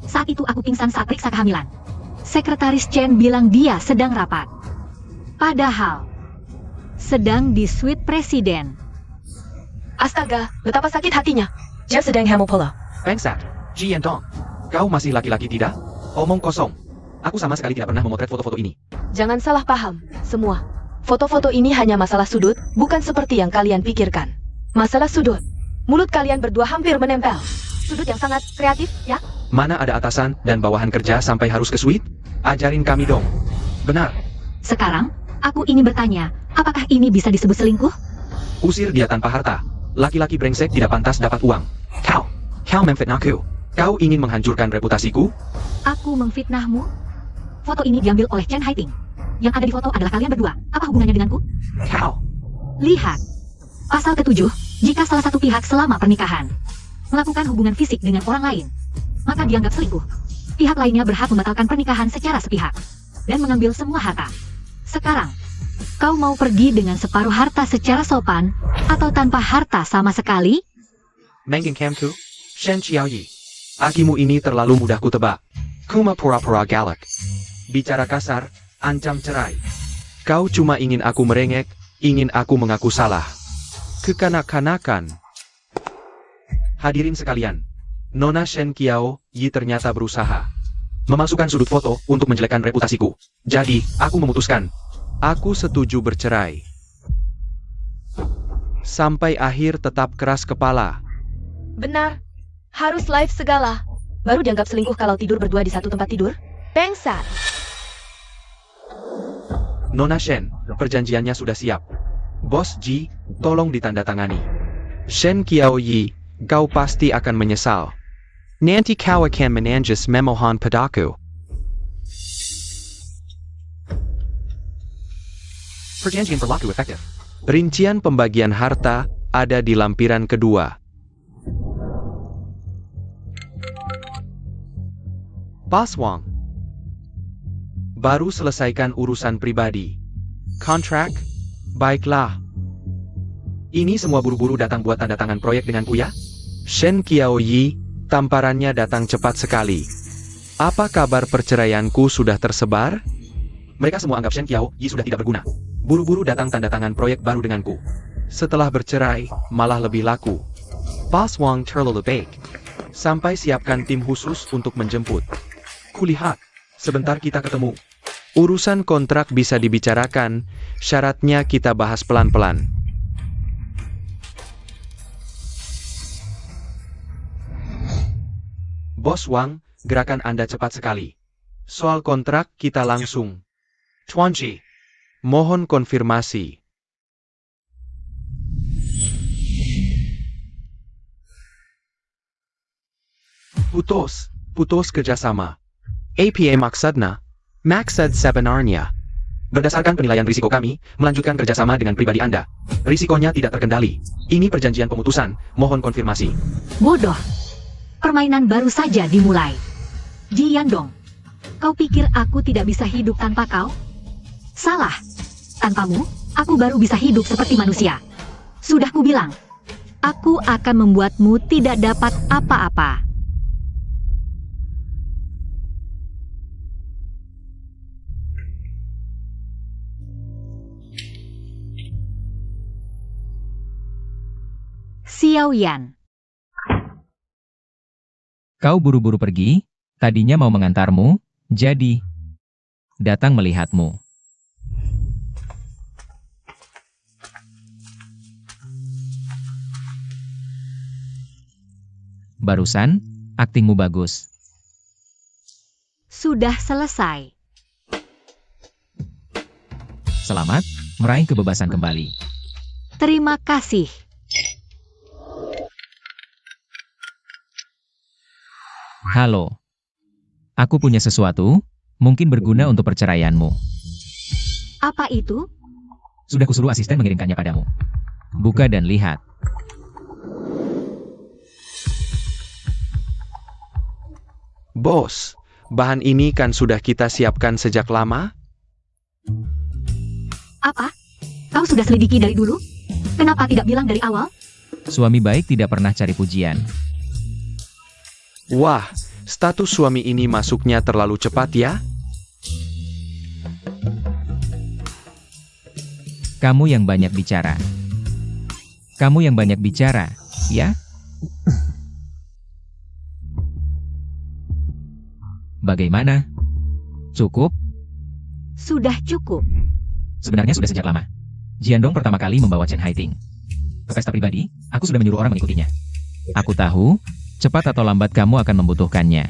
Saat itu aku pingsan saat periksa kehamilan. Sekretaris Chen bilang dia sedang rapat. Padahal, sedang di suite presiden. Astaga, betapa sakit hatinya. Dia sedang hamil pula. Brengsek. Ji Yandong. Kau masih laki-laki tidak? Omong kosong. Aku sama sekali tidak pernah memotret foto-foto ini. Jangan salah paham, semua. Foto-foto ini hanya masalah sudut, bukan seperti yang kalian pikirkan. Masalah sudut. Mulut kalian berdua hampir menempel. Sudut yang sangat kreatif, ya? Mana ada atasan dan bawahan kerja sampai harus ke suite? Ajarin kami dong. Benar. Sekarang, aku ingin bertanya, apakah ini bisa disebut selingkuh? Usir dia tanpa harta. Laki-laki brengsek tidak pantas dapat uang. Kau memfitnahku. Kau ingin menghancurkan reputasiku? Aku memfitnahmu? Foto ini diambil oleh Chen Haiting. Yang ada di foto adalah kalian berdua. Apa hubungannya denganku? Kau. Lihat. Pasal ke-7, jika salah satu pihak selama pernikahan melakukan hubungan fisik dengan orang lain, maka dianggap selingkuh. Pihak lainnya berhak membatalkan pernikahan secara sepihak dan mengambil semua harta. Sekarang, kau mau pergi dengan separuh harta secara sopan atau tanpa harta sama sekali? Menggeng kamku? Shen Xiaoyi. Akimu ini terlalu mudah kutebak. Kuma pura-pura galak. Bicara kasar, ancam cerai. Kau cuma ingin aku merengek, ingin aku mengaku salah. Kekanak-kanakan. Hadirin sekalian, Nona Shen Qiaoyi ternyata berusaha memasukkan sudut foto untuk menjelekkan reputasiku. Jadi, aku memutuskan. Aku setuju bercerai. Sampai akhir tetap keras kepala. Benar. Harus live segala. Baru dianggap selingkuh kalau tidur berdua di satu tempat tidur? Bangsat. Nona Shen, perjanjiannya sudah siap. Bos Ji, tolong ditandatangani. Shen Qiaoyi, kau pasti akan menyesal. Nanti kau akan menangis memohon padaku. Perjanjian berlaku efektif. Rincian pembagian harta ada di lampiran kedua. Bos Wang. Baru selesaikan urusan pribadi. Kontrak? Baiklah. Ini semua buru-buru datang buat tanda tangan proyek denganku ya? Shen Qiaoyi, tamparannya datang cepat sekali. Apa kabar perceraianku sudah tersebar? Mereka semua anggap Shen Qiaoyi sudah tidak berguna. Buru-buru datang tanda tangan proyek baru denganku. Setelah bercerai, malah lebih laku. Bos Wang terlalu baik. Sampai siapkan tim khusus untuk menjemput. Kulihat, sebentar kita ketemu. Urusan kontrak bisa dibicarakan, syaratnya kita bahas pelan-pelan. Bos Wang, gerakan Anda cepat sekali. Soal kontrak kita langsung. Tuan Ji, mohon konfirmasi. Putus kerjasama. APA maksud sebenarnya. Berdasarkan penilaian risiko kami, melanjutkan kerjasama dengan pribadi Anda. Risikonya tidak terkendali. Ini perjanjian pemutusan, mohon konfirmasi. Bodoh. Permainan baru saja dimulai. Ji Yandong, kau pikir aku tidak bisa hidup tanpa kau? Salah. Tanpamu, aku baru bisa hidup seperti manusia. Sudah kubilang, aku akan membuatmu tidak dapat apa-apa. Xiao Yan. Kau buru-buru pergi, tadinya mau mengantarmu, jadi datang melihatmu. Barusan, aktingmu bagus. Sudah selesai. Selamat, meraih kebebasan kembali. Terima kasih. Halo. Aku punya sesuatu, mungkin berguna untuk perceraianmu. Apa itu? Sudah kusuruh asisten mengirimkannya padamu. Buka dan lihat. Bos, bahan ini kan sudah kita siapkan sejak lama? Apa? Kau sudah selidiki dari dulu? Kenapa tidak bilang dari awal? Suami baik tidak pernah cari pujian. Wah, status suami ini masuknya terlalu cepat ya? Kamu yang banyak bicara. Kamu yang banyak bicara, ya? Bagaimana? Cukup? Sudah cukup. Sebenarnya sudah sejak lama. Jiandong pertama kali membawa Chen Haiting ke pesta pribadi, aku sudah menyuruh orang mengikutinya. Aku tahu, cepat atau lambat kamu akan membutuhkannya.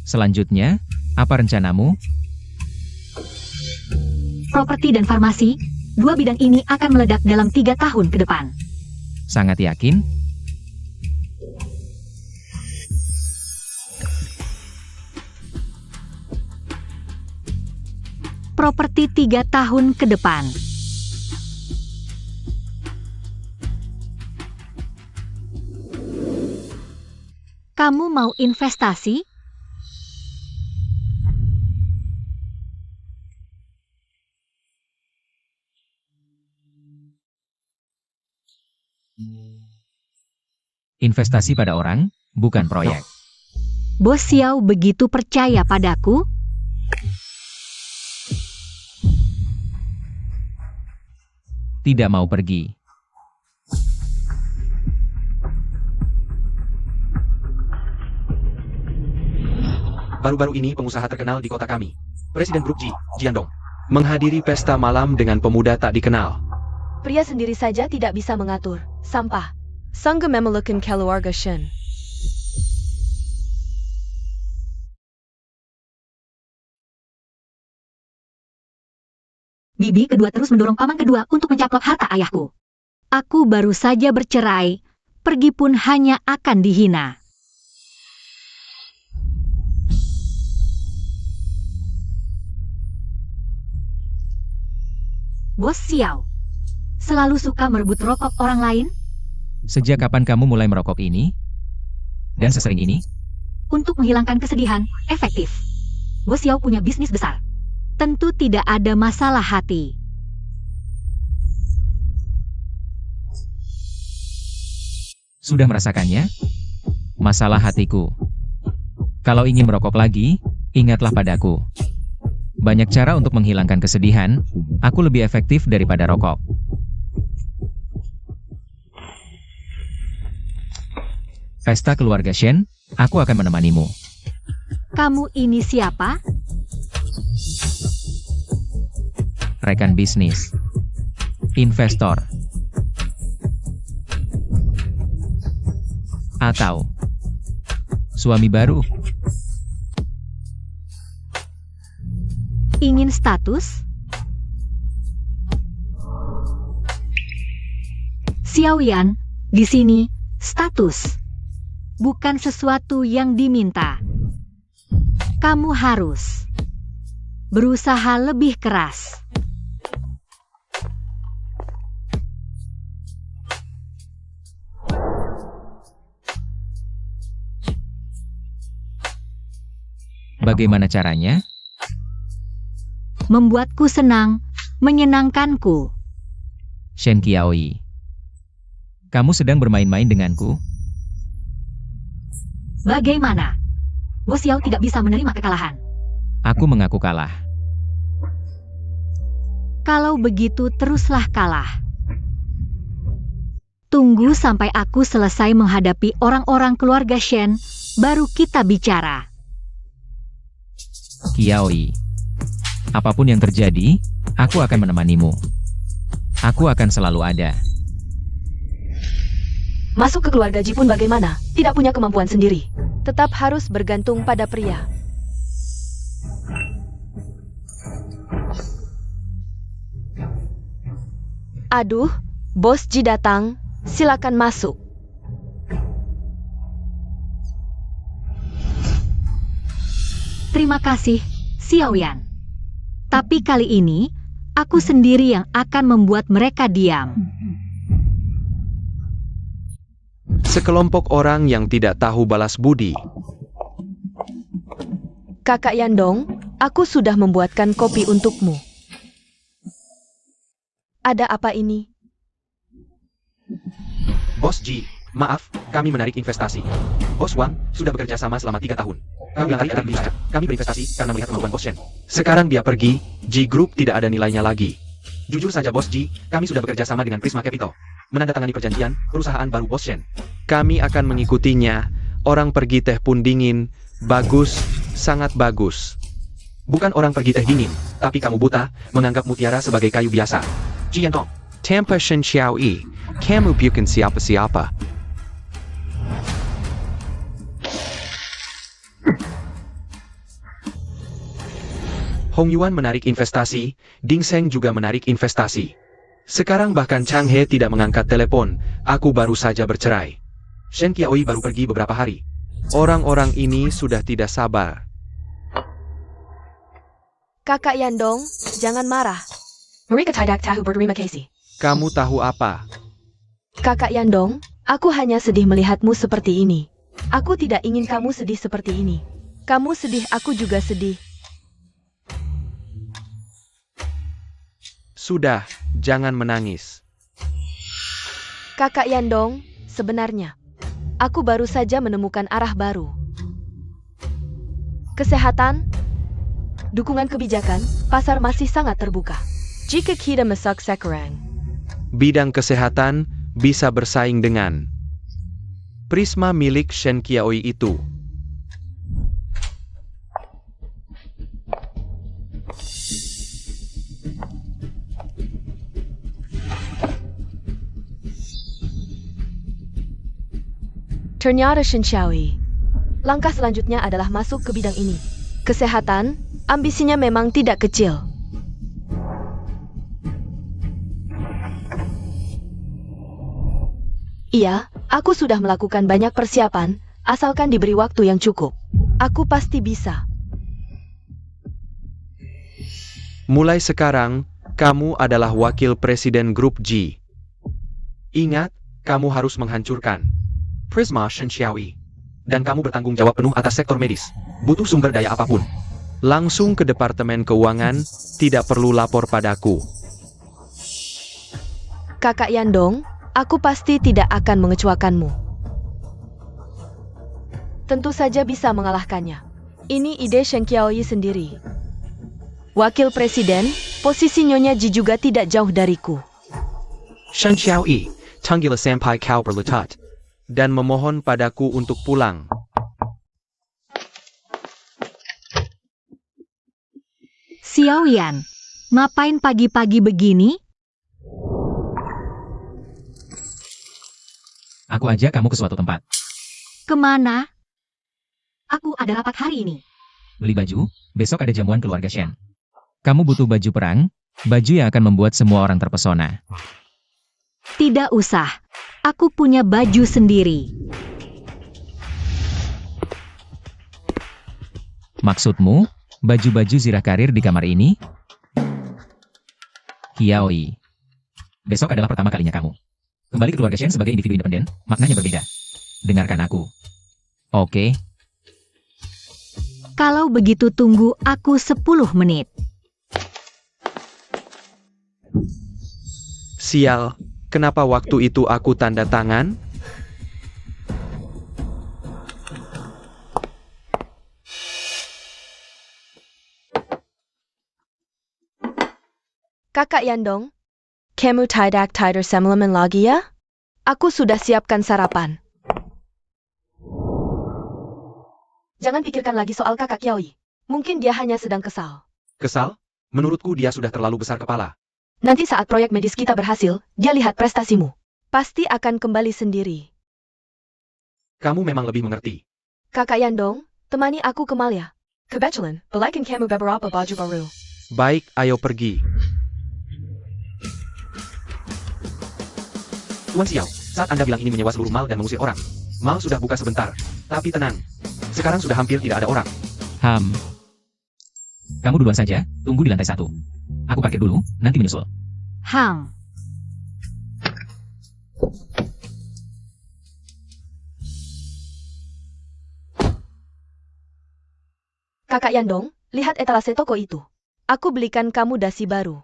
Selanjutnya, apa rencanamu? Properti dan farmasi, dua bidang ini akan meledak dalam 3 tahun ke depan. Sangat yakin? Properti 3 tahun ke depan. Kamu mau investasi? Investasi pada orang, bukan proyek. Bos Xiao begitu percaya padaku? Tidak mau pergi. Baru-baru ini pengusaha terkenal di kota kami, Presiden Grup Ji, Jiandong, menghadiri pesta malam dengan pemuda tak dikenal. Pria sendiri saja tidak bisa mengatur. Sampah. Sangga memelukkan keluarga Shen. Bibi kedua terus mendorong paman kedua untuk mencaplok harta ayahku. Aku baru saja bercerai, pergi pun hanya akan dihina. Bos Xiao, selalu suka merebut rokok orang lain? Sejak kapan kamu mulai merokok ini? Dan sesering ini? Untuk menghilangkan kesedihan, efektif. Bos Xiao punya bisnis besar. Tentu tidak ada masalah hati. Sudah merasakannya? Masalah hatiku. Kalau ingin merokok lagi, ingatlah padaku. Banyak cara untuk menghilangkan kesedihan, aku lebih efektif daripada rokok. Pesta keluarga Shen, aku akan menemanimu. Kamu ini siapa? Rekan bisnis. Investor. Atau suami baru. Ingin status? Xiaoyan, di sini, status. Bukan sesuatu yang diminta. Kamu harus berusaha lebih keras. Bagaimana caranya? Membuatku senang, menyenangkanku. Shen Qiaoi. Kamu sedang bermain-main denganku? Bagaimana? Bos Xiao tidak bisa menerima kekalahan. Aku mengaku kalah. Kalau begitu teruslah kalah. Tunggu sampai aku selesai menghadapi orang-orang keluarga Shen, baru kita bicara. Qiaoi. Apapun yang terjadi, aku akan menemanimu. Aku akan selalu ada. Masuk ke keluarga Ji pun bagaimana? Tidak punya kemampuan sendiri. Tetap harus bergantung pada pria. Aduh, Bos Ji datang. Silakan masuk. Terima kasih, Xiaoyan. Tapi kali ini, aku sendiri yang akan membuat mereka diam. Sekelompok orang yang tidak tahu balas budi. Kakak Yandong, aku sudah membuatkan kopi untukmu. Ada apa ini? Bos Ji, maaf, kami menarik investasi. Bos Wang sudah bekerja sama selama 3 tahun. Kami akan bisa. Kami berinvestasi karena melihat kemampuan Bos Shen. Sekarang dia pergi, Ji Group tidak ada nilainya lagi. Jujur saja Bos Ji, kami sudah bekerja sama dengan Prisma Capital. Menandatangani perjanjian, perusahaan baru Bos Shen. Kami akan mengikutinya. Orang pergi teh pun dingin. Bagus, sangat bagus. Bukan orang pergi teh dingin, tapi kamu buta, menganggap mutiara sebagai kayu biasa. Ji Yantong, Tanpa Shen Xiaoi, kamu bukan siapa-siapa. Hong Yuan menarik investasi, Ding Seng juga menarik investasi. Sekarang bahkan Chang He tidak mengangkat telepon, aku baru saja bercerai. Shen Qiaoi baru pergi beberapa hari. Orang-orang ini sudah tidak sabar. Kakak Yandong, jangan marah. Mereka tidak tahu berterima kasih. Kamu tahu apa? Kakak Yandong, aku hanya sedih melihatmu seperti ini. Aku tidak ingin kamu sedih seperti ini. Kamu sedih, aku juga sedih. Sudah, jangan menangis. Kakak Yandong, sebenarnya aku baru saja menemukan arah baru. Kesehatan, dukungan kebijakan, pasar masih sangat terbuka. Jika kita masak sekarang, Bidang kesehatan bisa bersaing dengan Prisma milik Shen Qiaoi itu. ternyata Shen Xiaoyi. Langkah selanjutnya adalah masuk ke bidang ini. Kesehatan, ambisinya memang tidak kecil. Iya, aku sudah melakukan banyak persiapan, asalkan diberi waktu yang cukup. Aku pasti bisa. Mulai sekarang, kamu adalah wakil presiden grup G. Ingat, kamu harus menghancurkan Prisma Shen Xiaoyi. Dan kamu bertanggung jawab penuh atas sektor medis. Butuh sumber daya apapun. Langsung ke Departemen Keuangan, tidak perlu lapor padaku. Kakak Yandong, aku pasti tidak akan mengecewakanmu. Tentu saja bisa mengalahkannya. Ini ide Shen Qiaoyi sendiri. Wakil Presiden, posisi Nyonya Ji juga tidak jauh dariku. Shen Xiaoyi, tanggil sampai kau berletat. Dan memohon padaku untuk pulang. Xiaoyan, ngapain pagi-pagi begini? Aku ajak kamu ke suatu tempat. Kemana? Aku ada rapat hari ini. Beli baju, besok ada jamuan keluarga Shen. Kamu butuh baju perang, baju yang akan membuat semua orang terpesona. Tidak usah. Aku punya baju sendiri. Maksudmu, baju-baju zirah karir di kamar ini? Qiaoyi. Besok adalah pertama kalinya kamu. Kembali ke keluarga Shen sebagai individu independen, maknanya berbeda. Dengarkan aku. Oke, Kalau begitu tunggu aku 10 menit. Sial, kenapa waktu itu aku tanda tangan? Kakak Yandong, kamu tidak tidur semalaman lagi ya? Aku sudah siapkan sarapan. Jangan pikirkan lagi soal kakak Qiaoyi. Mungkin dia hanya sedang kesal. Kesal? Menurutku dia sudah terlalu besar kepala. Nanti saat proyek medis kita berhasil, dia lihat prestasimu. Pasti akan kembali sendiri. Kamu memang lebih mengerti. Kakak Yandong, temani aku ke Malia. Kebetulan, belikan kamu beberapa baju baru. Baik, ayo pergi. Tuan Xiao, saat Anda bilang ini menyewa seluruh mal dan mengusir orang. Mal sudah buka sebentar. Tapi tenang. Sekarang sudah hampir tidak ada orang. Kamu duluan saja, tunggu di lantai 1. Aku parkir dulu, nanti menyusul. Kakak Yandong, lihat etalase toko itu. Aku belikan kamu dasi baru.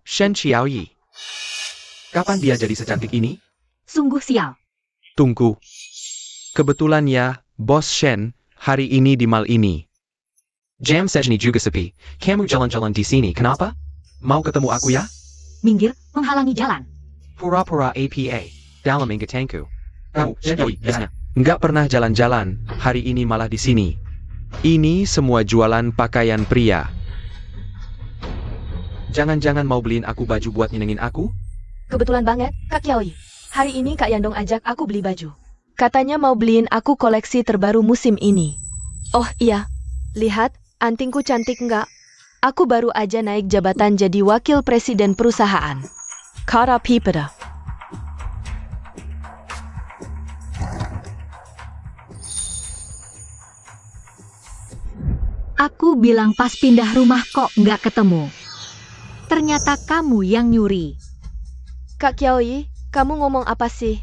Shen Qiaoyi. Kapan dia jadi secantik ini? Sungguh sial. Tunggu. Kebetulan ya, Bos Shen, hari ini di mal ini. Jam sejni juga sepi. Kamu jalan-jalan di sini, kenapa? Mau ketemu aku ya? Minggir, menghalangi jalan. Pura-pura APA. Dalam ingatanku. Kamu, Shenhui, biasanya. Nggak pernah jalan-jalan, hari ini malah di sini. Ini semua jualan pakaian pria. Jangan-jangan mau beliin aku baju buat nyenengin aku? Kebetulan banget, Kak Qiaoyi. Hari ini Kak Yandong ajak aku beli baju. Katanya mau beliin aku koleksi terbaru musim ini. Oh iya, lihat, antingku cantik nggak? Aku baru aja naik jabatan jadi wakil presiden perusahaan. Kara Pipeda. Aku bilang pas pindah rumah kok nggak ketemu. Ternyata kamu yang nyuri. Kak Qiaoyi, kamu ngomong apa sih?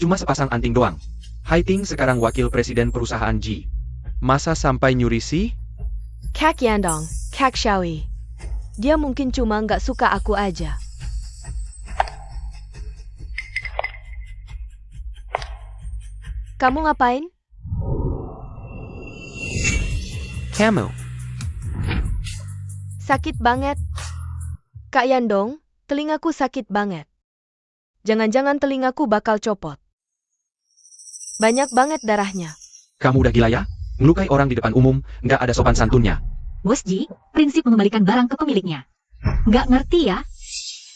Cuma sepasang anting doang. Haiting sekarang wakil presiden perusahaan G. Masa sampai nyuri sih? Kak Yandong, Kak Xiaoyi. Dia mungkin cuma nggak suka aku aja. Kamu ngapain? Kamu. Sakit banget. Kak Yandong, telingaku sakit banget. Jangan-jangan telingaku bakal copot. Banyak banget darahnya. Kamu udah gila ya? Melukai orang di depan umum, nggak ada sopan santunnya. Bos Ji, prinsip mengembalikan barang ke pemiliknya. Nggak ngerti ya?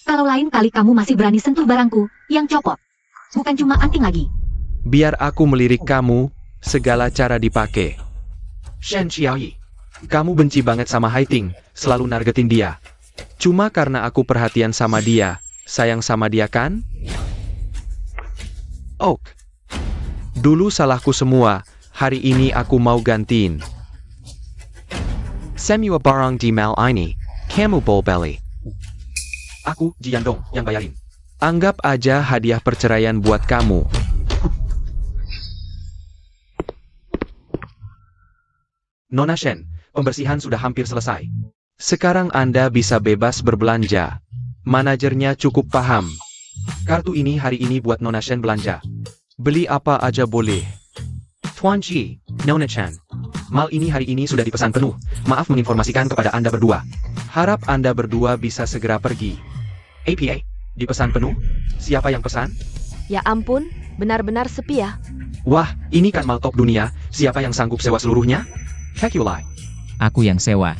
Kalau lain kali kamu masih berani sentuh barangku yang copot. Bukan cuma anting lagi. Biar aku melirik kamu, segala cara dipakai. Shen Xiaoyi. Kamu benci banget sama Haiting, selalu nargetin dia. Cuma karena aku perhatian sama dia, sayang sama dia kan? Ok. Dulu salahku semua, hari ini aku mau gantiin. Semua barang di mal ini, kamu bol belly. Aku, Ji Yandong, yang bayarin. Anggap aja hadiah perceraian buat kamu. Nona Shen, pembersihan sudah hampir selesai. Sekarang Anda bisa bebas berbelanja. Manajernya cukup paham. Kartu ini hari ini buat Nona Shen belanja. Beli apa aja boleh. Tuan Ji, Nona Chan. Mal ini hari ini sudah dipesan penuh. Maaf menginformasikan kepada Anda berdua. Harap Anda berdua bisa segera pergi. APA, dipesan penuh? Siapa yang pesan? Ya ampun, benar-benar sepi ya. Wah, ini kan mal top dunia. Siapa yang sanggup sewa seluruhnya? Hekulai. Aku yang sewa.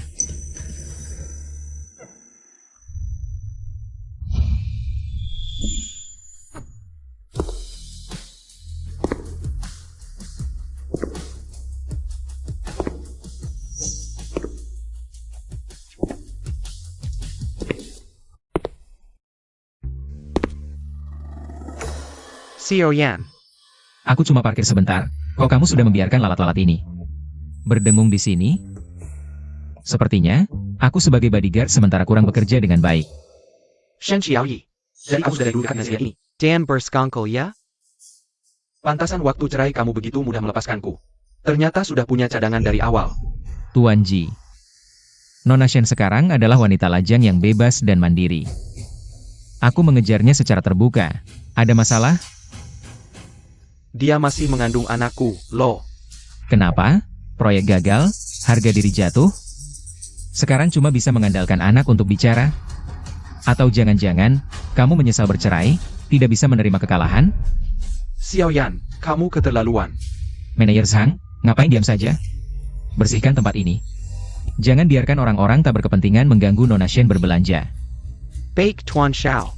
Xiao Yan. Aku cuma parkir sebentar. Kok kamu sudah membiarkan lalat-lalat ini berdengung di sini? Sepertinya, aku sebagai bodyguard sementara kurang bekerja dengan baik. Shen Xiaoyi. Dari kamu dari dulu dekat dengan ini. Dan berskongkol ya? Pantasan waktu cerai kamu begitu mudah melepaskanku. Ternyata sudah punya cadangan dari awal. Tuan Ji. Nona Shen sekarang adalah wanita lajang yang bebas dan mandiri. Aku mengejarnya secara terbuka. Ada masalah? Dia masih mengandung anakku, loh. Kenapa? Proyek gagal? Harga diri jatuh? Sekarang cuma bisa mengandalkan anak untuk bicara? Atau jangan-jangan, kamu menyesal bercerai, tidak bisa menerima kekalahan? Xiao Yan, kamu keterlaluan. Manajer Zhang, ngapain diam saja? Bersihkan tempat ini. Jangan biarkan orang-orang tak berkepentingan mengganggu Nona Shen berbelanja. Baik Tuan Xiao.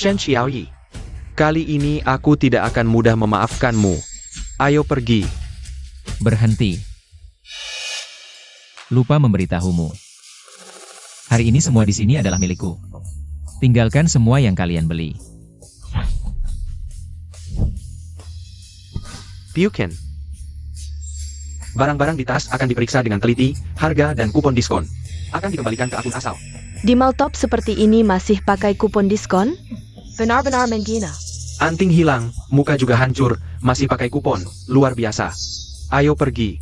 Shen Xiaoyi. Kali ini aku tidak akan mudah memaafkanmu. Ayo pergi. Berhenti. Lupa memberitahumu. Hari ini semua di sini adalah milikku. Tinggalkan semua yang kalian beli. Bukan. Barang-barang di tas akan diperiksa dengan teliti, harga dan kupon diskon. Akan dikembalikan ke akun asal. Di mall top seperti ini masih pakai kupon diskon? Benar-benar menggina. Anting hilang, muka juga hancur, masih pakai kupon. Luar biasa. Ayo pergi.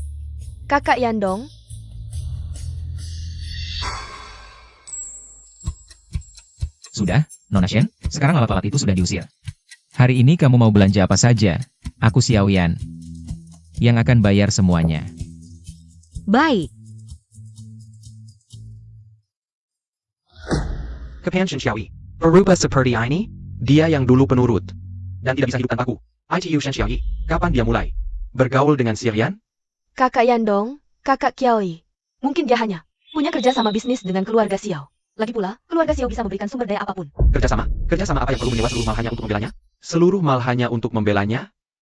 Kakak Yandong, Sudah, Nona Shen, sekarang alat-alat itu sudah diusir. Hari ini kamu mau belanja apa saja? Aku Xiao Yan. Yang akan bayar semuanya. Baik. Kepan Shen Xiaoyi. Berubah seperti ini? Dia yang dulu penurut. Dan tidak bisa hidup tanpaku. ITU Shen Xiaoyi. Kapan dia mulai bergaul dengan Sirian? Kakak Yandong, Kakak Kiaoi. Mungkin dia hanya punya kerja sama bisnis dengan keluarga Xiao. Lagi pula, keluarga Xiao bisa memberikan sumber daya apapun. Kerjasama? Kerjasama apa yang perlu menyewa seluruh mal hanya untuk membelanya? Seluruh mal hanya untuk membelanya?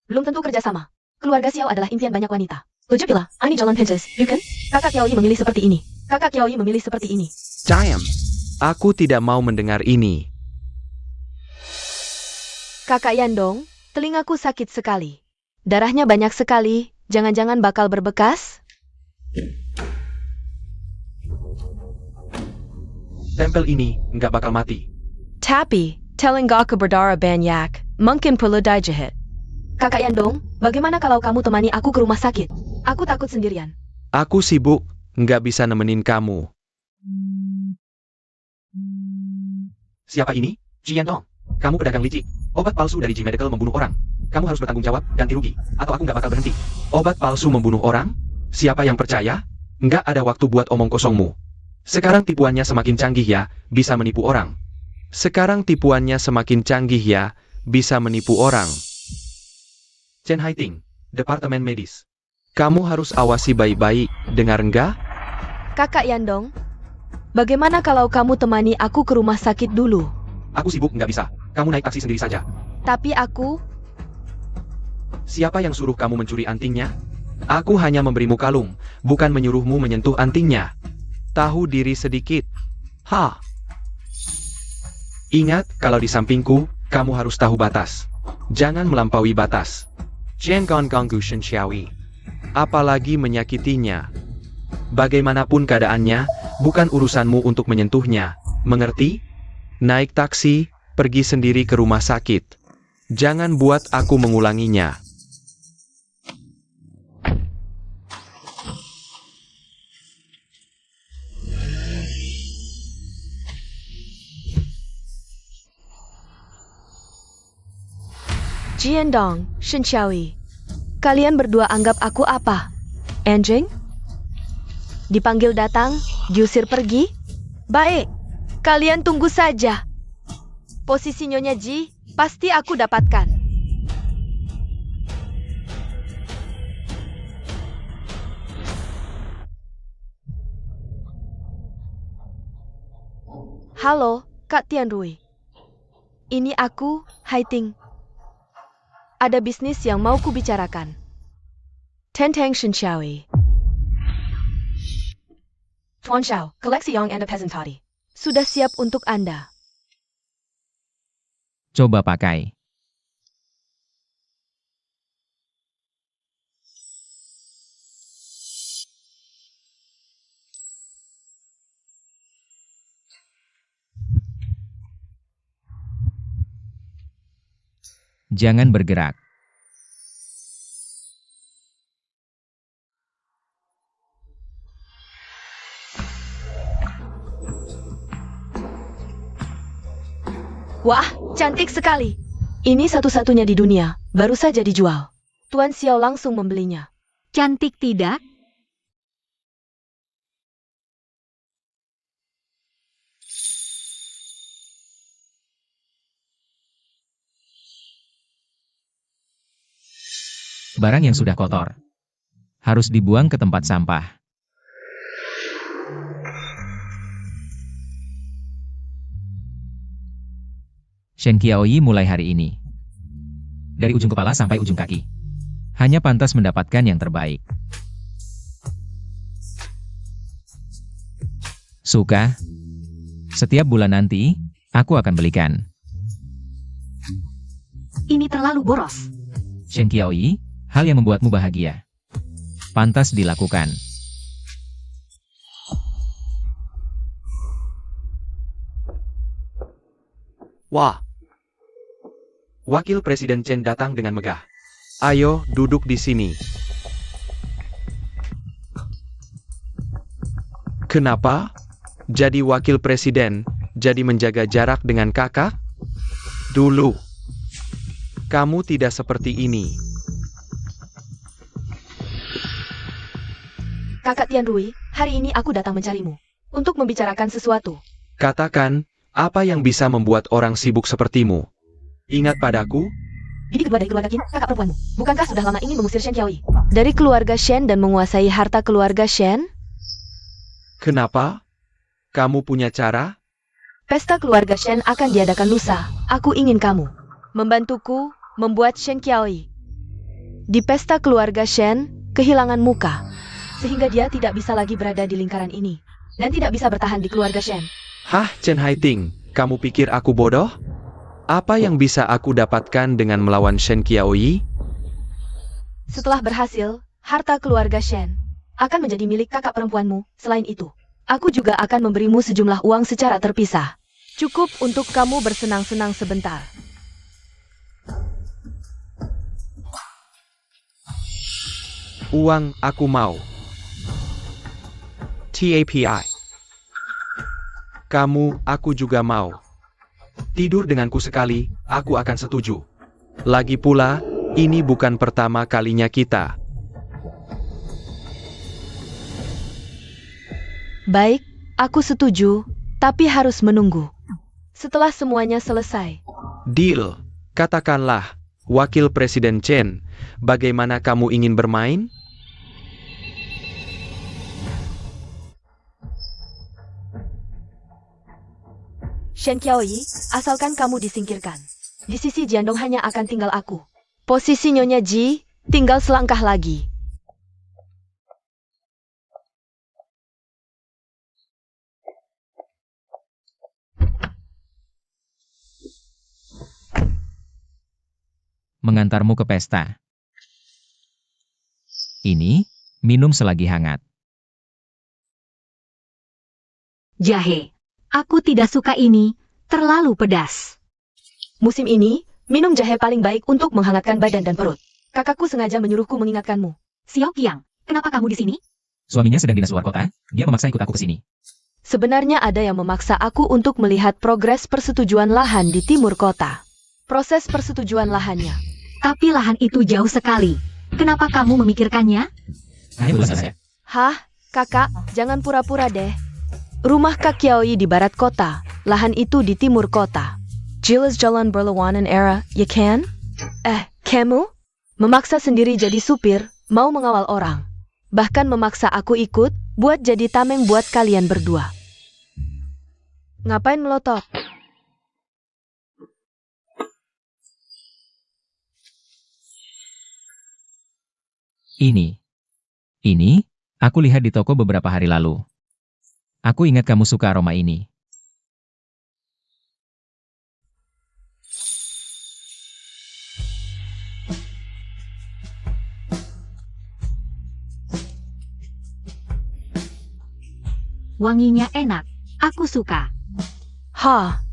Belum tentu kerjasama. Keluarga Xiao adalah impian banyak wanita. Logipila, ini jalan pintas, bukan? Kakak Kiaoi memilih seperti ini. Kakak Kiaoi memilih seperti ini. Diam. Aku tidak mau mendengar ini. Kakak Yandong, telingaku sakit sekali. Darahnya banyak sekali, jangan-jangan bakal berbekas? Tempel ini nggak bakal mati. Tapi, telingaku berdarah banyak, mungkin perlu dijahit. Kakak Yandong, bagaimana kalau kamu temani aku ke rumah sakit? Aku takut sendirian. Aku sibuk, nggak bisa nemenin kamu. Siapa ini? Ji Yandong. Kamu pedagang licik. Obat palsu dari Ji Medical membunuh orang. Kamu harus bertanggung jawab, ganti rugi. Atau aku nggak bakal berhenti. Obat palsu membunuh orang? Siapa yang percaya? Nggak ada waktu buat omong kosongmu. Sekarang tipuannya semakin canggih ya, bisa menipu orang. Sekarang tipuannya semakin canggih ya, bisa menipu orang. Chen Haiting, Departemen Medis. Kamu harus awasi baik-baik, dengar nggak? Kakak Yandong, bagaimana kalau kamu temani aku ke rumah sakit dulu? Aku sibuk, nggak bisa. Kamu naik taksi sendiri saja. Tapi aku... Siapa yang suruh kamu mencuri antingnya? Aku hanya memberimu kalung, bukan menyuruhmu menyentuh antingnya. Tahu diri sedikit. Ha. Ingat, kalau di sampingku, kamu harus tahu batas. Jangan melampaui batas. Jangan ganggu Shen Xiaoyi. Apalagi menyakitinya. Bagaimanapun keadaannya, bukan urusanmu untuk menyentuhnya. Mengerti? Naik taksi, pergi sendiri ke rumah sakit. Jangan buat aku mengulanginya. Ji Yandong, Shen Xiaoyi. Kalian berdua anggap aku apa? Anjing? Dipanggil datang, diusir pergi? Baik, kalian tunggu saja. Posisi Nyonya Ji, pasti aku dapatkan. Halo, Kak Tianrui. Ini aku, Haiting. Ada bisnis yang mau kubicarakan. Tentang Shen Xiaoyi. Tuan Xiao, koleksi Young and a Peasant Toddy. Sudah siap untuk Anda. Coba pakai. Jangan bergerak. Wah, cantik sekali. Ini satu-satunya di dunia, baru saja dijual. Tuan Xiao langsung membelinya. Cantik tidak? Barang yang sudah kotor harus dibuang ke tempat sampah. Shen Qiaoyi mulai hari ini. Dari ujung kepala sampai ujung kaki. Hanya pantas mendapatkan yang terbaik. Suka? Setiap bulan nanti, aku akan belikan. Ini terlalu boros. Shen Qiaoyi, hal yang membuatmu bahagia. Pantas dilakukan. Wah, Wakil Presiden Chen datang dengan megah. ayo duduk di sini. Kenapa? Jadi wakil presiden, jadi menjaga jarak dengan kakak? Dulu, kamu tidak seperti ini. Kakak Tianrui, hari ini aku datang mencarimu. Untuk membicarakan sesuatu. Katakan, apa yang bisa membuat orang sibuk sepertimu? Ingat padaku? Ini kedua dari keluarga Qin, kakak perempuanmu. Bukankah sudah lama ingin mengusir Shen Qiaoyi? Dari keluarga Shen dan menguasai harta keluarga Shen? Kenapa? Kamu punya cara? Pesta keluarga Shen akan diadakan lusa. Aku ingin kamu membantuku membuat Shen Qiaoyi di pesta keluarga Shen kehilangan muka, sehingga dia tidak bisa lagi berada di lingkaran ini dan tidak bisa bertahan di keluarga Shen. Hah, Chen Haiting, kamu pikir aku bodoh? Apa yang bisa aku dapatkan dengan melawan Shen Qiaoyi? Setelah berhasil, harta keluarga Shen akan menjadi milik kakak perempuanmu. Selain itu, aku juga akan memberimu sejumlah uang secara terpisah. Cukup untuk kamu bersenang-senang sebentar. Uang aku mau. TAPI. Kamu, aku juga mau. Tidur denganku sekali, aku akan setuju. Lagi pula, ini bukan pertama kalinya kita. Baik, aku setuju, tapi harus menunggu. Setelah semuanya selesai. Deal. Katakanlah, Wakil Presiden Chen, bagaimana kamu ingin bermain? Shen Qiaoyi, asalkan kamu disingkirkan. Di sisi Jiandong hanya akan tinggal aku. Posisi Nyonya Ji, tinggal selangkah lagi. Mengantarmu ke pesta. Ini, minum selagi hangat. Jahe. Aku tidak suka ini, terlalu pedas. Musim ini, minum jahe paling baik untuk menghangatkan badan dan perut. Kakakku sengaja menyuruhku mengingatkanmu. Xiao Qiang, kenapa kamu di sini? Suaminya sedang dinas luar kota, dia memaksa ikut aku ke sini. Sebenarnya ada yang memaksa aku untuk melihat progres persetujuan lahan di timur kota. Proses persetujuan lahannya. Tapi lahan itu jauh sekali. Kenapa kamu memikirkannya? Hanya berusaha saja. Hah, kakak, jangan pura-pura deh. Rumah Kak Qiaoyi di barat kota, lahan itu di timur kota. Jelas jalan berlawanan era, ya kan? Kamu? Memaksa sendiri jadi supir, mau mengawal orang. Bahkan memaksa aku ikut, buat jadi tameng buat kalian berdua. Ngapain melotot? Ini, aku lihat di toko beberapa hari lalu. Aku ingat kamu suka aroma ini. Wanginya enak. Aku suka.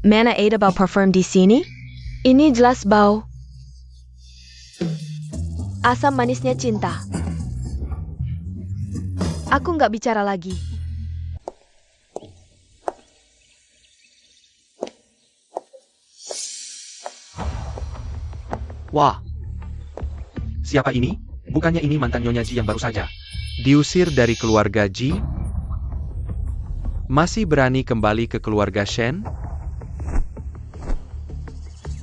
Mana ada bau parfum di sini? Ini jelas bau asam manisnya cinta. Aku nggak bicara lagi. Wah. Siapa ini? Bukannya ini mantan Nyonya Ji yang baru saja. Diusir dari keluarga Ji? Masih berani kembali ke keluarga Shen?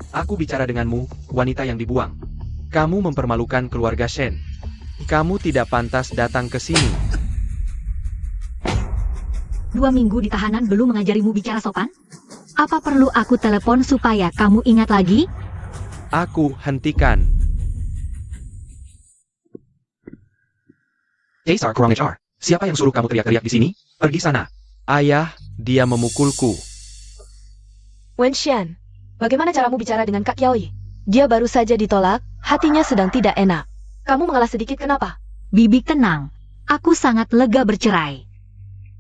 Aku bicara denganmu, wanita yang dibuang. Kamu mempermalukan keluarga Shen. Kamu tidak pantas datang ke sini. 2 minggu di tahanan belum mengajarimu bicara sopan? Apa perlu aku telepon supaya kamu ingat lagi? Aku hentikan. Caesar kurang ajar. Siapa yang suruh kamu teriak-teriak di sini? Pergi sana. Ayah, dia memukulku. Wenshan, bagaimana caramu bicara dengan Kak Qiaoyi? Dia baru saja ditolak, hatinya sedang tidak enak. Kamu mengalah sedikit kenapa? Bibi tenang. Aku sangat lega bercerai.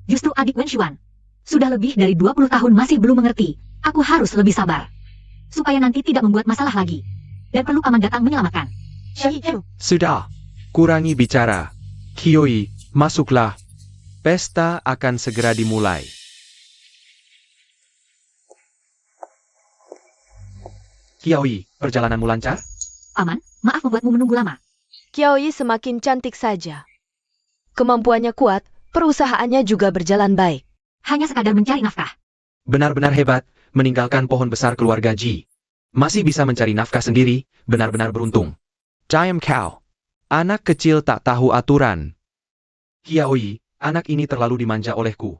Justru adik Wenshuan. Sudah lebih dari 20 tahun masih belum mengerti. Aku harus lebih sabar. Supaya nanti tidak membuat masalah lagi. Dan perlu paman datang menyelamatkan. Sudah. Kurangi bicara. Qiaoyi, masuklah. Pesta akan segera dimulai. Qiaoyi, perjalananmu lancar? Paman, maaf membuatmu menunggu lama. Qiaoyi semakin cantik saja. Kemampuannya kuat, perusahaannya juga berjalan baik. Hanya sekadar mencari nafkah. Benar-benar hebat, meninggalkan pohon besar keluarga Ji. Masih bisa mencari nafkah sendiri, benar-benar beruntung. Diam kau. Anak kecil tak tahu aturan. Qiaoyi, anak ini terlalu dimanja olehku.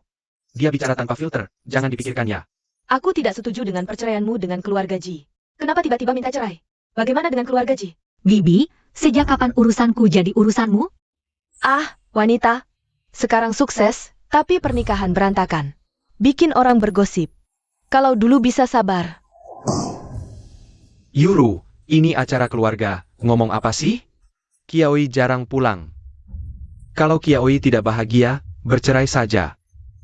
Dia bicara tanpa filter, jangan dipikirkannya. Aku tidak setuju dengan perceraianmu dengan keluarga Ji. Kenapa tiba-tiba minta cerai? Bagaimana dengan keluarga Ji? Bibi, sejak kapan urusanku jadi urusanmu? Wanita. Sekarang sukses, tapi pernikahan berantakan. Bikin orang bergosip. Kalau dulu bisa sabar. Yuru, ini acara keluarga, ngomong apa sih? Qiaoyi jarang pulang. Kalau Qiaoyi tidak bahagia, bercerai saja.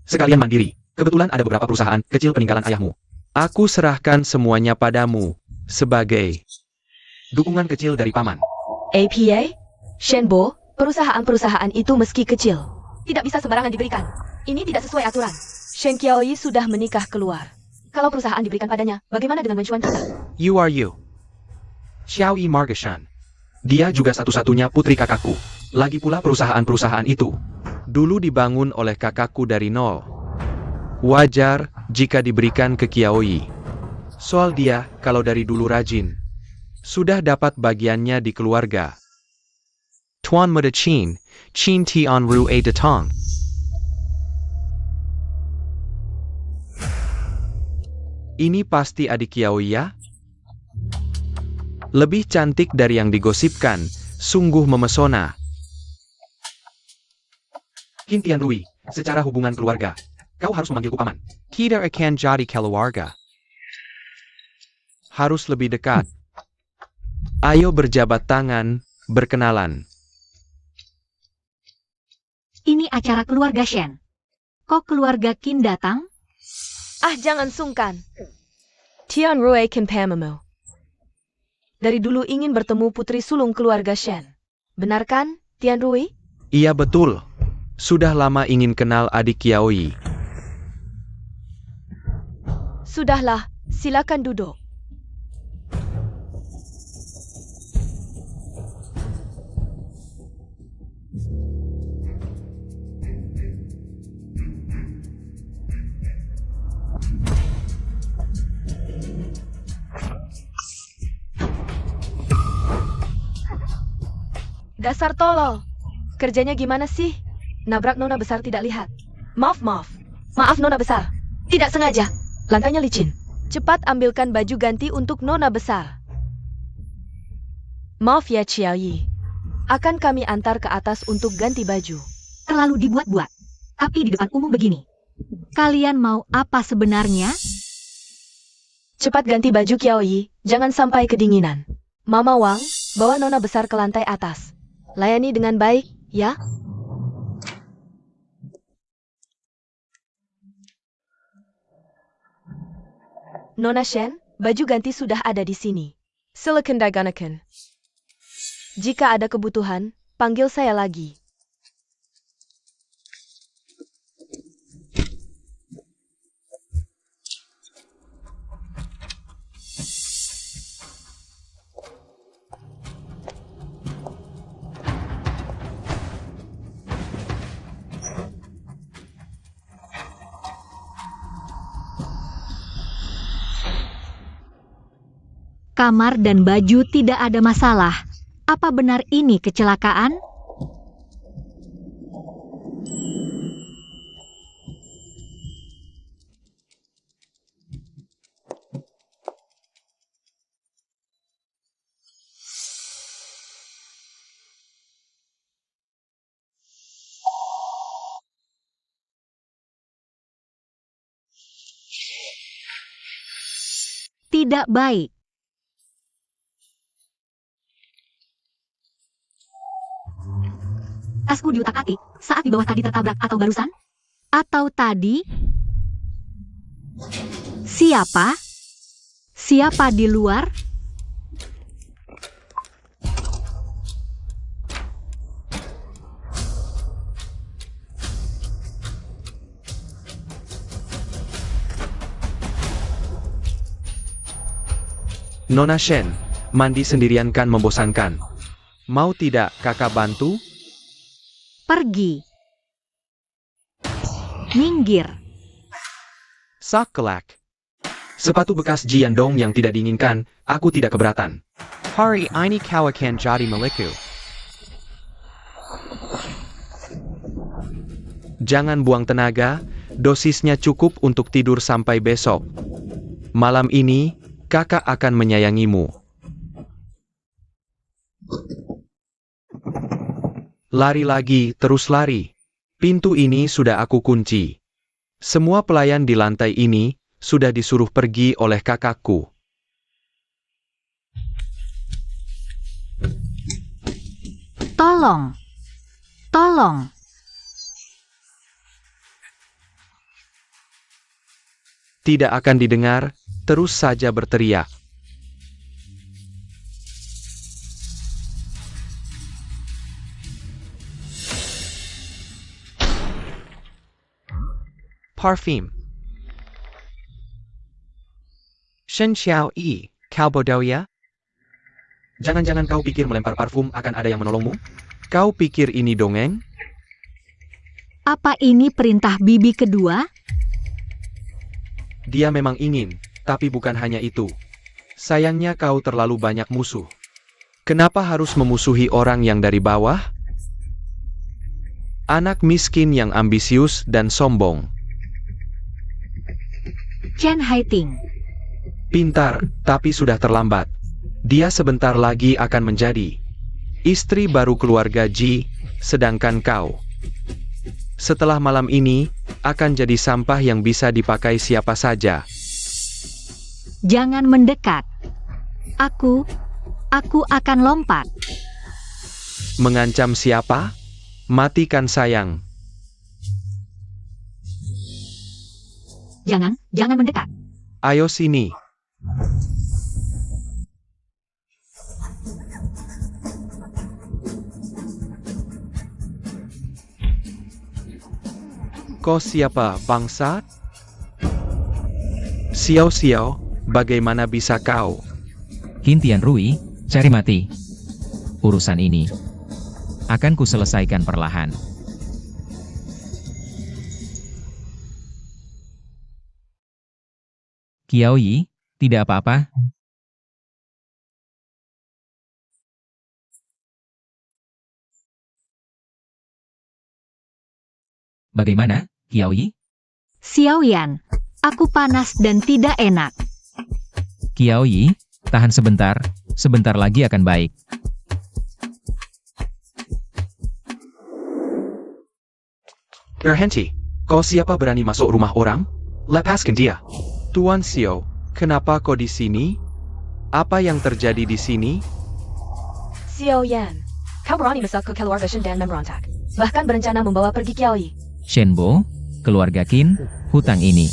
Sekalian mandiri, kebetulan ada beberapa perusahaan kecil peninggalan ayahmu. Aku serahkan semuanya padamu, sebagai dukungan kecil dari paman. APA? Shenbo, Perusahaan-perusahaan itu meski kecil, tidak bisa sembarangan diberikan. Ini tidak sesuai aturan. Shen Qiaoyi sudah menikah keluar. Kalau perusahaan diberikan padanya, bagaimana dengan mencuan kita? You are you. Xiaoyi Margeshan. Dia juga satu-satunya putri kakakku. Lagi pula perusahaan-perusahaan itu dulu dibangun oleh kakakku dari nol. Wajar jika diberikan ke Qiaoyi. Soal dia, kalau dari dulu rajin, sudah dapat bagiannya di keluarga. Tuan Muda Qin, Qin Tian Ru A Datang. Ini pasti adik Qiaoyi ya? Lebih cantik dari yang digosipkan, sungguh memesona. Qin Tian Rui, secara hubungan keluarga, kau harus memanggilku paman. Kita akan jadi keluarga. Harus lebih dekat. Ayo berjabat tangan, berkenalan. Ini acara keluarga Shen. Kok keluarga Qin datang? Ah, jangan sungkan. Tian Rui Kimpamemo. Dari dulu ingin bertemu putri sulung keluarga Shen. Benar kan, Tian Rui? Iya betul. Sudah lama ingin kenal adik Qiaoyi. Sudahlah, silakan duduk. Dasar tolol. Kerjanya gimana sih? Nabrak nona besar tidak lihat. Maaf. Maaf nona besar. Tidak sengaja. Lantainya licin. Cepat ambilkan baju ganti untuk nona besar. Maaf ya Qiaoyi. Akan kami antar ke atas untuk ganti baju. Terlalu dibuat-buat. Tapi di depan umum begini. Kalian mau apa sebenarnya? Cepat ganti baju Qiaoyi. Jangan sampai kedinginan. Mama Wang, bawa nona besar ke lantai atas. Layani dengan baik, ya? Nona Shen, baju ganti sudah ada di sini. Silakan digunakan. Jika ada kebutuhan, panggil saya lagi. Kamar dan baju tidak ada masalah. Apa benar ini kecelakaan? Tidak baik. Tasku diutak-atik saat di bawah tadi tertabrak atau barusan? Atau tadi? Siapa? Siapa di luar? Nona Shen, mandi sendirian kan membosankan. Mau tidak kakak bantu? Pergi. Minggir. Sakelak. Sepatu bekas Jiandong yang tidak diinginkan, aku tidak keberatan. Hari ini kau akan jadi milikku. Jangan buang tenaga, dosisnya cukup untuk tidur sampai besok. Malam ini, kakak akan menyayangimu. Lari lagi, terus lari. Pintu ini sudah aku kunci. Semua pelayan di lantai ini sudah disuruh pergi oleh kakakku. Tolong. Tolong. Tidak akan didengar, terus saja berteriak. Parfum. Shen Xiao Yi, kau bodoh ya? Jangan-jangan kau pikir melempar parfum akan ada yang menolongmu? Kau pikir ini dongeng? Apa ini perintah bibi kedua? Dia memang ingin, tapi bukan hanya itu. Sayangnya kau terlalu banyak musuh. Kenapa harus memusuhi orang yang dari bawah? Anak miskin yang ambisius dan sombong. Chen Haiting. Pintar, tapi sudah terlambat. Dia sebentar lagi akan menjadi istri baru keluarga Ji, sedangkan kau, setelah malam ini, akan jadi sampah yang bisa dipakai siapa saja. Jangan mendekat. Aku akan lompat. Mengancam siapa? Matikan sayang. Jangan mendekat. Ayo sini. Kau siapa, bangsa? Xiao, bagaimana bisa kau? Qin Tianrui, cari mati. Urusan ini akan kuselesaikan perlahan. Qiao Yi, tidak apa-apa. Bagaimana, Qiao Yi? Xiao Yan, aku panas dan tidak enak. Qiao Yi, tahan sebentar, sebentar lagi akan baik. Berhenti. Kau siapa berani masuk rumah orang? Lepaskan dia. Tuan Xiao, kenapa kau di sini? Apa yang terjadi di sini? Xiao Yan, kau berani masuk ke keluarga Shen dan memberontak. Bahkan berencana membawa pergi Qiao Yi. Shenbo, keluarga Qin, hutang ini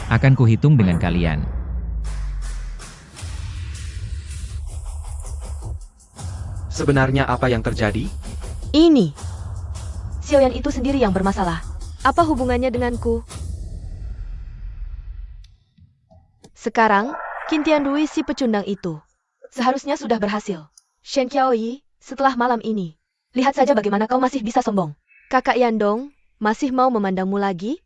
akan kuhitung dengan kalian. Sebenarnya apa yang terjadi? Ini. Xiao Yan itu sendiri yang bermasalah. Apa hubungannya denganku? Sekarang, Qin Tianrui si pecundang itu seharusnya sudah berhasil. Shen Qiao Yi, setelah malam ini, lihat saja bagaimana kau masih bisa sombong. Kakak Yandong, masih mau memandangmu lagi?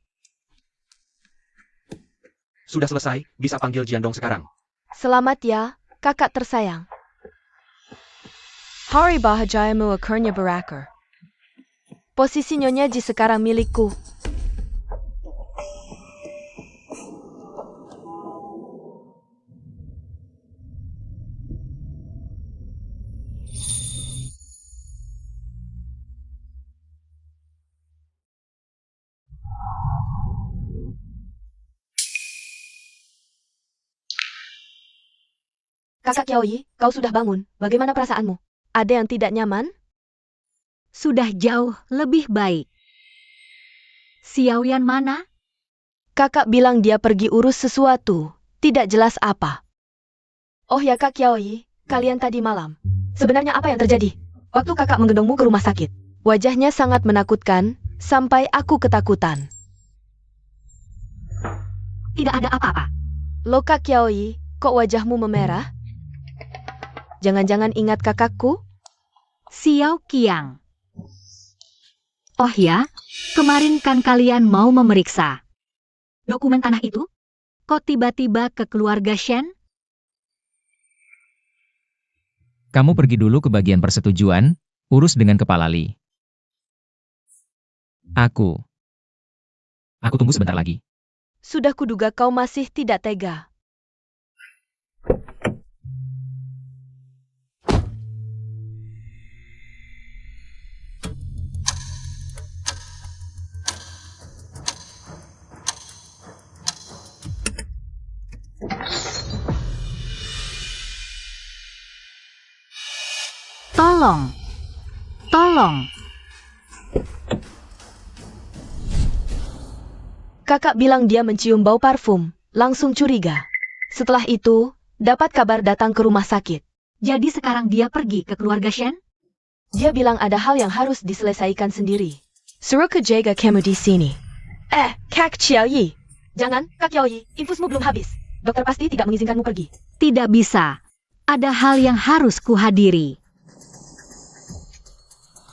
Sudah selesai, bisa panggil Jiandong sekarang. Selamat ya, kakak tersayang. Hari bahagiamu akhirnya berakhir. Posisi Nyonya Ji sekarang milikku. Kakak Qiao Yi, kau sudah bangun. Bagaimana perasaanmu? Ada yang tidak nyaman? Sudah jauh lebih baik. Xiao Yan mana? Kakak bilang dia pergi urus sesuatu. Tidak jelas apa. Oh ya Kak Qiao Yi, kalian tadi malam. Sebenarnya apa yang terjadi? Waktu kakak menggendongmu ke rumah sakit. Wajahnya sangat menakutkan, sampai aku ketakutan. Tidak ada apa-apa. Loh Kak Qiao Yi, kok wajahmu memerah? Jangan-jangan ingat kakakku? Xiao Qiang. Oh ya, kemarin kan kalian mau memeriksa dokumen tanah itu? Kok tiba-tiba ke keluarga Shen? Kamu pergi dulu ke bagian persetujuan, urus dengan kepala Li. Aku tunggu sebentar lagi. Sudah kuduga kau masih tidak tega. Tolong. Kakak bilang dia mencium bau parfum, langsung curiga. Setelah itu, dapat kabar datang ke rumah sakit. Jadi sekarang dia pergi ke keluarga Shen? Dia bilang ada hal yang harus diselesaikan sendiri. Suruh ke jaga kamu di sini. Kak Xiaoyi. Jangan, Kak Xiaoyi, infusmu belum habis. Dokter pasti tidak mengizinkanmu pergi. Tidak bisa. Ada hal yang harus kuhadiri.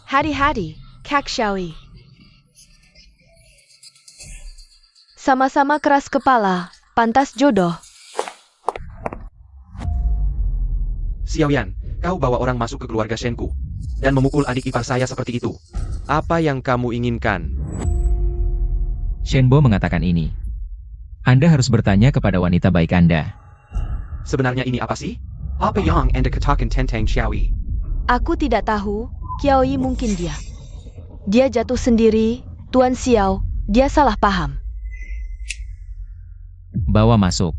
Hadi-hadi, Kak Xiaoyi. Sama-sama keras kepala, pantas jodoh. Xiaoyan, kau bawa orang masuk ke keluarga Shenku dan memukul adik ipar saya seperti itu. Apa yang kamu inginkan? Shenbo mengatakan ini. Anda harus bertanya kepada wanita baik Anda. Sebenarnya ini apa sih? Apa yang Anda katakan tentang Xiaoyi? Aku tidak tahu, Qiaoyi mungkin dia. Dia jatuh sendiri, Tuan Xiao, dia salah paham. Bawa masuk.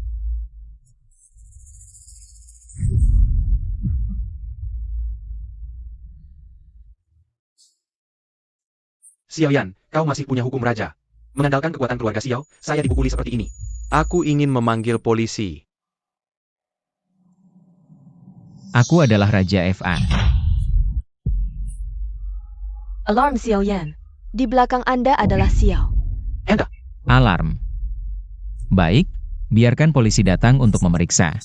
Xiaoyan, kau masih punya hukum raja. Mengandalkan kekuatan keluarga Xiao, saya dipukuli seperti ini. Aku ingin memanggil polisi. Aku adalah Raja FA. Alarm Xiaoyan. Di belakang Anda adalah Xiao. Anda, Alarm. Baik, biarkan polisi datang untuk memeriksa.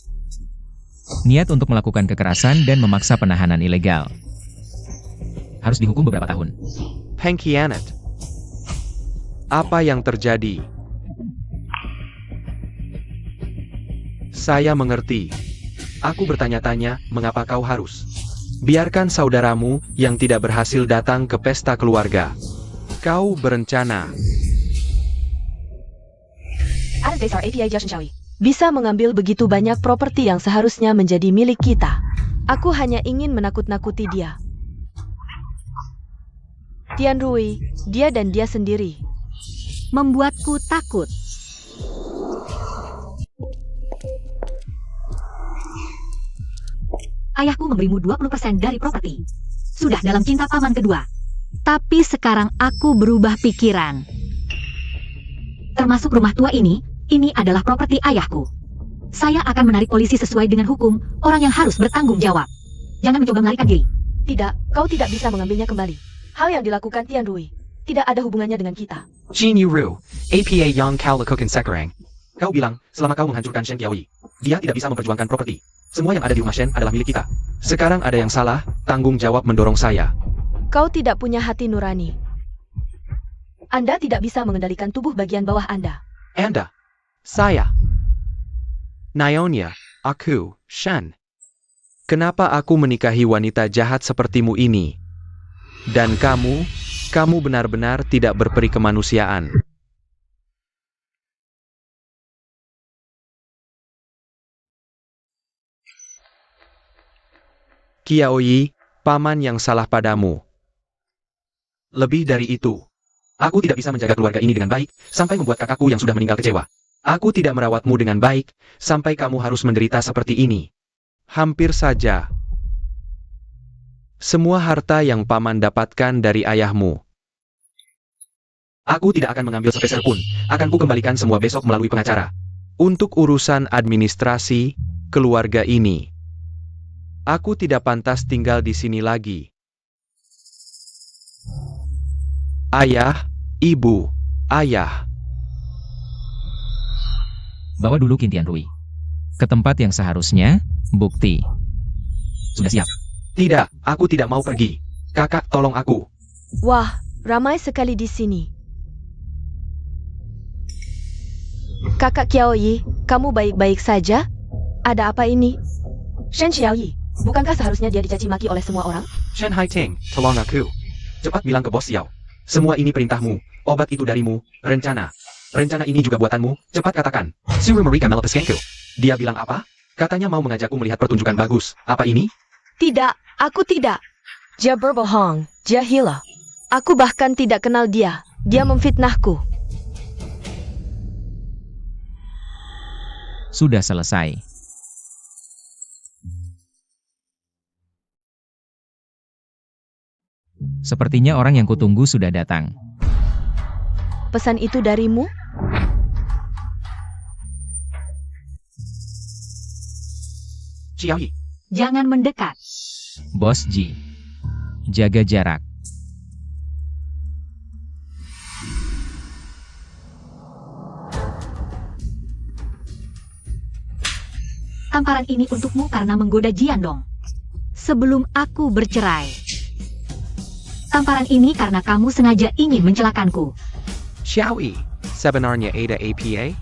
Niat untuk melakukan kekerasan dan memaksa penahanan ilegal. Harus dihukum beberapa tahun. Pengkhianat. Apa yang terjadi? Saya mengerti. aku bertanya-tanya, mengapa kau harus? Biarkan saudaramu yang tidak berhasil datang ke pesta keluarga. Kau berencana. Bisa mengambil begitu banyak properti yang seharusnya menjadi milik kita. Aku hanya ingin menakut-nakuti dia. Tian Rui, dia dan dia sendiri. Membuatku takut. Ayahku memberimu 20% dari properti. Sudah dalam cinta paman kedua. Tapi sekarang aku berubah pikiran. Termasuk rumah tua ini adalah properti ayahku. Saya akan menarik polisi sesuai dengan hukum, orang yang harus bertanggung jawab. Jangan mencoba melarikan diri. Tidak, kau tidak bisa mengambilnya kembali. Hal yang dilakukan Tian Rui tidak ada hubungannya dengan kita. Jin Yuru, APA Yang Kau Lekukan Sekarang. Kau bilang, selama kau menghancurkan Shen Qiaoyi, dia tidak bisa memperjuangkan properti. Semua yang ada di rumah Shen adalah milik kita. Sekarang ada yang salah, tanggung jawab mendorong saya. Kau tidak punya hati nurani. Anda tidak bisa mengendalikan tubuh bagian bawah Anda. Anda, Saya. Nyonya, aku, Shen. Kenapa aku menikahi wanita jahat sepertimu ini? Dan kamu benar-benar tidak berperi kemanusiaan. Qiaoyi, paman yang salah padamu. lebih dari itu. Aku tidak bisa menjaga keluarga ini dengan baik, sampai membuat kakakku yang sudah meninggal kecewa. Aku tidak merawatmu dengan baik, sampai kamu harus menderita seperti ini. Hampir saja. Semua harta yang paman dapatkan dari ayahmu. Aku tidak akan mengambil sepeser pun, akan ku kembalikan semua besok melalui pengacara. Untuk urusan administrasi keluarga ini. Aku tidak pantas tinggal di sini lagi. Ayah, ibu, ayah. Bawa dulu Qin Rui. Ke tempat yang seharusnya, bukti. Sudah siap? Tidak, aku tidak mau pergi. Kakak, tolong aku. Wah, ramai sekali di sini. Kakak Qiaoyi, kamu baik-baik saja? Ada apa ini? Shen Xiaoyi, bukankah seharusnya dia dicaci maki oleh semua orang? Shen Haiteng, tolong aku. Cepat bilang ke bos Xiao. Semua ini perintahmu, obat itu darimu, rencana. Rencana ini juga buatanmu, cepat katakan. Suruh mereka melepaskanku. Dia bilang apa? Katanya mau mengajakku melihat pertunjukan bagus. Apa ini? Tidak, aku tidak. Dia berbohong, dia gila. Aku bahkan tidak kenal dia. Dia memfitnahku. Sudah selesai. Sepertinya orang yang kutunggu sudah datang. Pesan itu darimu? Xiaoyi, Jangan mendekat. Bos Ji. Jaga jarak. Tamparan ini untukmu karena menggoda Jiandong. Sebelum aku bercerai. Tamparan ini karena kamu sengaja ingin mencelakanku. Xiaoyi, sebenarnya ada apa?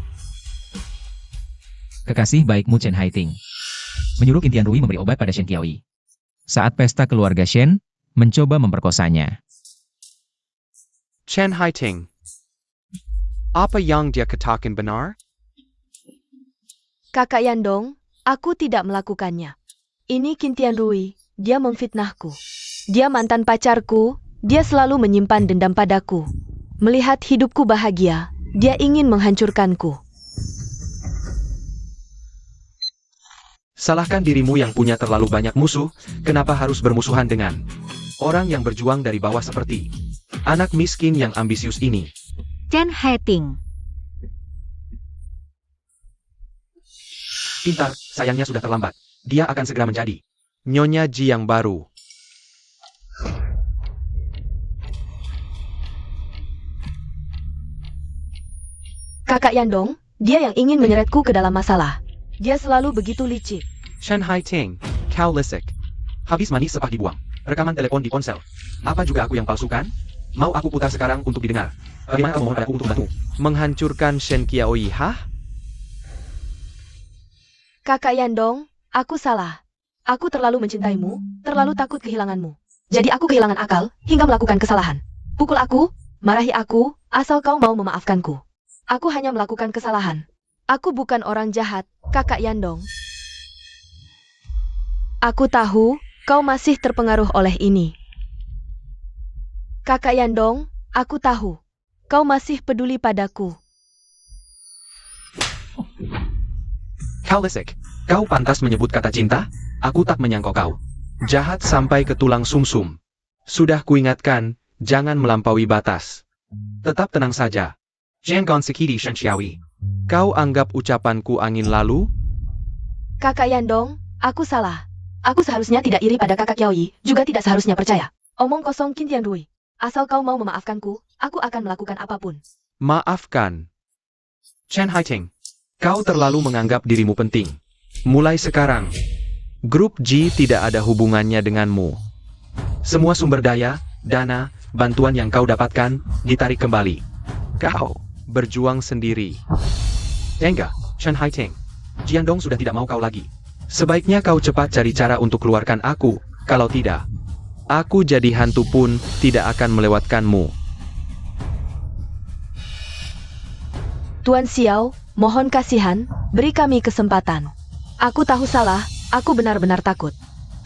Kekasih baikmu Chen Haiting menyuruh Qin Tianrui memberi obat pada Shen Qiaoyi. Saat pesta keluarga Shen, mencoba memperkosanya. Chen Haiting. Apa yang dia katakan benar? Kakak Yandong, aku tidak melakukannya. Ini Qin Tianrui, dia memfitnahku. Dia mantan pacarku, dia selalu menyimpan dendam padaku. Melihat hidupku bahagia, dia ingin menghancurkanku. Salahkan dirimu yang punya terlalu banyak musuh, kenapa harus bermusuhan dengan orang yang berjuang dari bawah seperti anak miskin yang ambisius ini? Chen Haiting. Pintar, sayangnya sudah terlambat. Dia akan segera menjadi Nyonya Ji yang baru. Kakak Yandong, dia yang ingin menyeretku ke dalam masalah. Dia selalu begitu licik. Chen Haiting, kau lisik. Habis manis sepah dibuang. Rekaman telepon di ponsel. Apa juga aku yang palsukan? Mau aku putar sekarang untuk didengar. Bagaimana kau mohon padaku untuk membantu? Menghancurkan Shen Qiaoyi, hah? Kakak Yandong, aku salah. Aku terlalu mencintaimu, terlalu takut kehilanganmu. Jadi aku kehilangan akal, hingga melakukan kesalahan. Pukul aku, marahi aku, asal kau mau memaafkanku. Aku hanya melakukan kesalahan. Aku bukan orang jahat, Kakak Yandong. Aku tahu, kau masih terpengaruh oleh ini. Kakak Yandong, aku tahu. Kau masih peduli padaku. Kau lisik. Kau pantas menyebut kata cinta? Aku tak menyangka kau jahat sampai ke tulang sumsum. Sudah kuingatkan, jangan melampaui batas. Tetap tenang saja. Jangan sekidi Shen Xiaoyi. Kau anggap ucapanku angin lalu? Kakak Yandong, aku salah. Aku seharusnya tidak iri pada kakak Qiaoyi, juga tidak seharusnya percaya. Omong kosong Qin Tianrui. Asal kau mau memaafkanku, aku akan melakukan apapun. Maafkan. Chen Haiting. Kau terlalu menganggap dirimu penting. Mulai sekarang, Grup G tidak ada hubungannya denganmu. Semua sumber daya, dana, bantuan yang kau dapatkan, ditarik kembali. Kau berjuang sendiri. Enggak, Chen Haiting. Jiandong sudah tidak mau kau lagi. Sebaiknya kau cepat cari cara untuk keluarkan aku, kalau tidak, aku jadi hantu pun tidak akan melewatkanmu. Tuan Xiao, mohon kasihan, beri kami kesempatan. Aku tahu salah, aku benar-benar takut.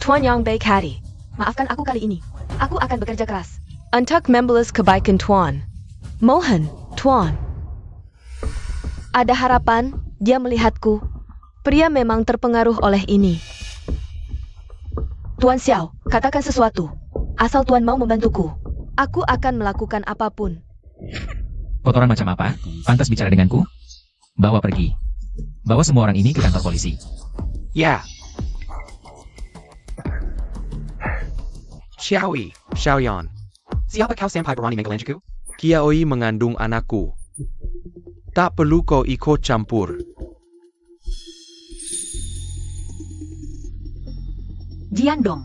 Tuan yang baik hati, maafkan aku kali ini. Aku akan bekerja keras. Untuk membalas kebaikan Tuan. Mohon, Tuan. Ada harapan, dia melihatku. Pria memang terpengaruh oleh ini. Tuan Xiao, katakan sesuatu. Asal Tuan mau membantuku, aku akan melakukan apapun. Kotoran macam apa? Pantas bicara denganku? Bawa pergi. Bawa semua orang ini ke kantor polisi. Ya. Xiaoyi, Xiaoyan. Siapa kau sampai berani menggelanjutku? Qiaoyi mengandung anakku. Tak perlu kau ikut campur. Jiandong.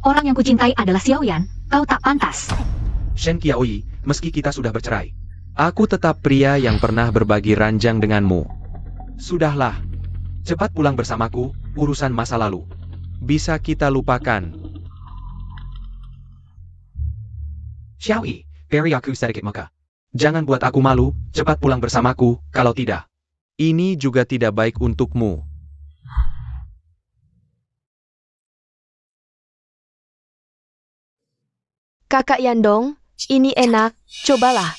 Orang yang kucintai adalah Xiaoyan, kau tak pantas. Shen Qiaoyi, meski kita sudah bercerai, aku tetap pria yang pernah berbagi ranjang denganmu. Sudahlah. Cepat pulang bersamaku, urusan masa lalu bisa kita lupakan. Xiaoyi, beri aku sedikit muka. Jangan buat aku malu, cepat pulang bersamaku, kalau tidak, ini juga tidak baik untukmu. Kakak Yandong, ini enak, cobalah.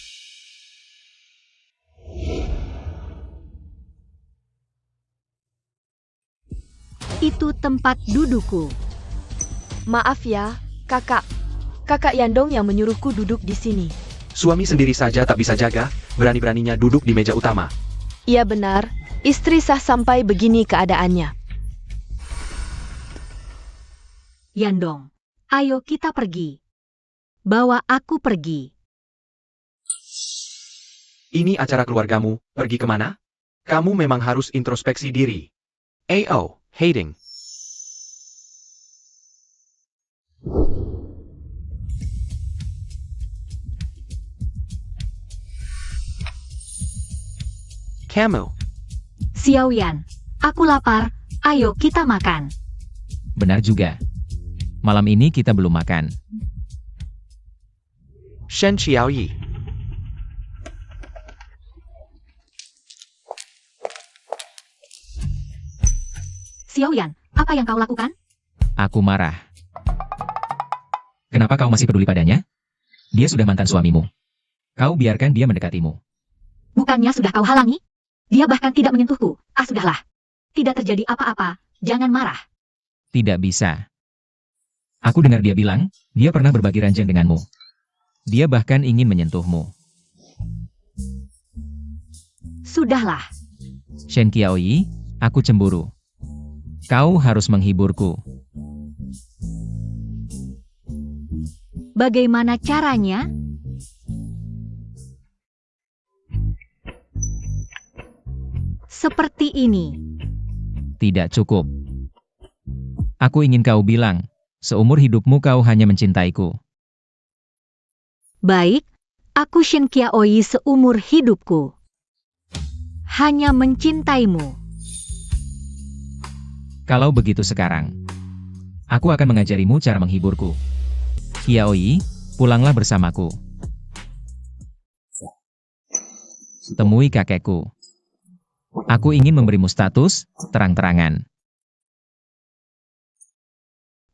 Itu tempat dudukku. Maaf ya, kakak. Kakak Yandong yang menyuruhku duduk di sini. Suami sendiri saja tak bisa jaga, berani-beraninya duduk di meja utama. Iya benar, istri sah sampai begini keadaannya. Yandong, ayo kita pergi. Bawa aku pergi. Ini acara keluargamu, pergi kemana? Kamu memang harus introspeksi diri. hating. Kamu, Xiaoyan, aku lapar, ayo kita makan. Benar juga. Malam ini kita belum makan. Shen Xiaoyi. Xiaoyan, apa yang kau lakukan? Aku marah. Kenapa kau masih peduli padanya? Dia sudah mantan suamimu. Kau biarkan dia mendekatimu. Bukannya sudah kau halangi? Dia bahkan tidak menyentuhku. Ah, sudahlah. Tidak terjadi apa-apa, jangan marah. Tidak bisa. Aku dengar dia bilang, dia pernah berbagi ranjang denganmu. Dia bahkan ingin menyentuhmu. Sudahlah. Shen Qiaoyi, aku cemburu. Kau harus menghiburku. Bagaimana caranya? Seperti ini. Tidak cukup. Aku ingin kau bilang, seumur hidupmu kau hanya mencintaiku. Baik, aku Shen Qiaoyi seumur hidupku. Hanya mencintaimu. Kalau begitu sekarang, aku akan mengajarimu cara menghiburku. Qiaoyi, pulanglah bersamaku. Temui kakekku. Aku ingin memberimu status, terang-terangan.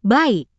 Baik.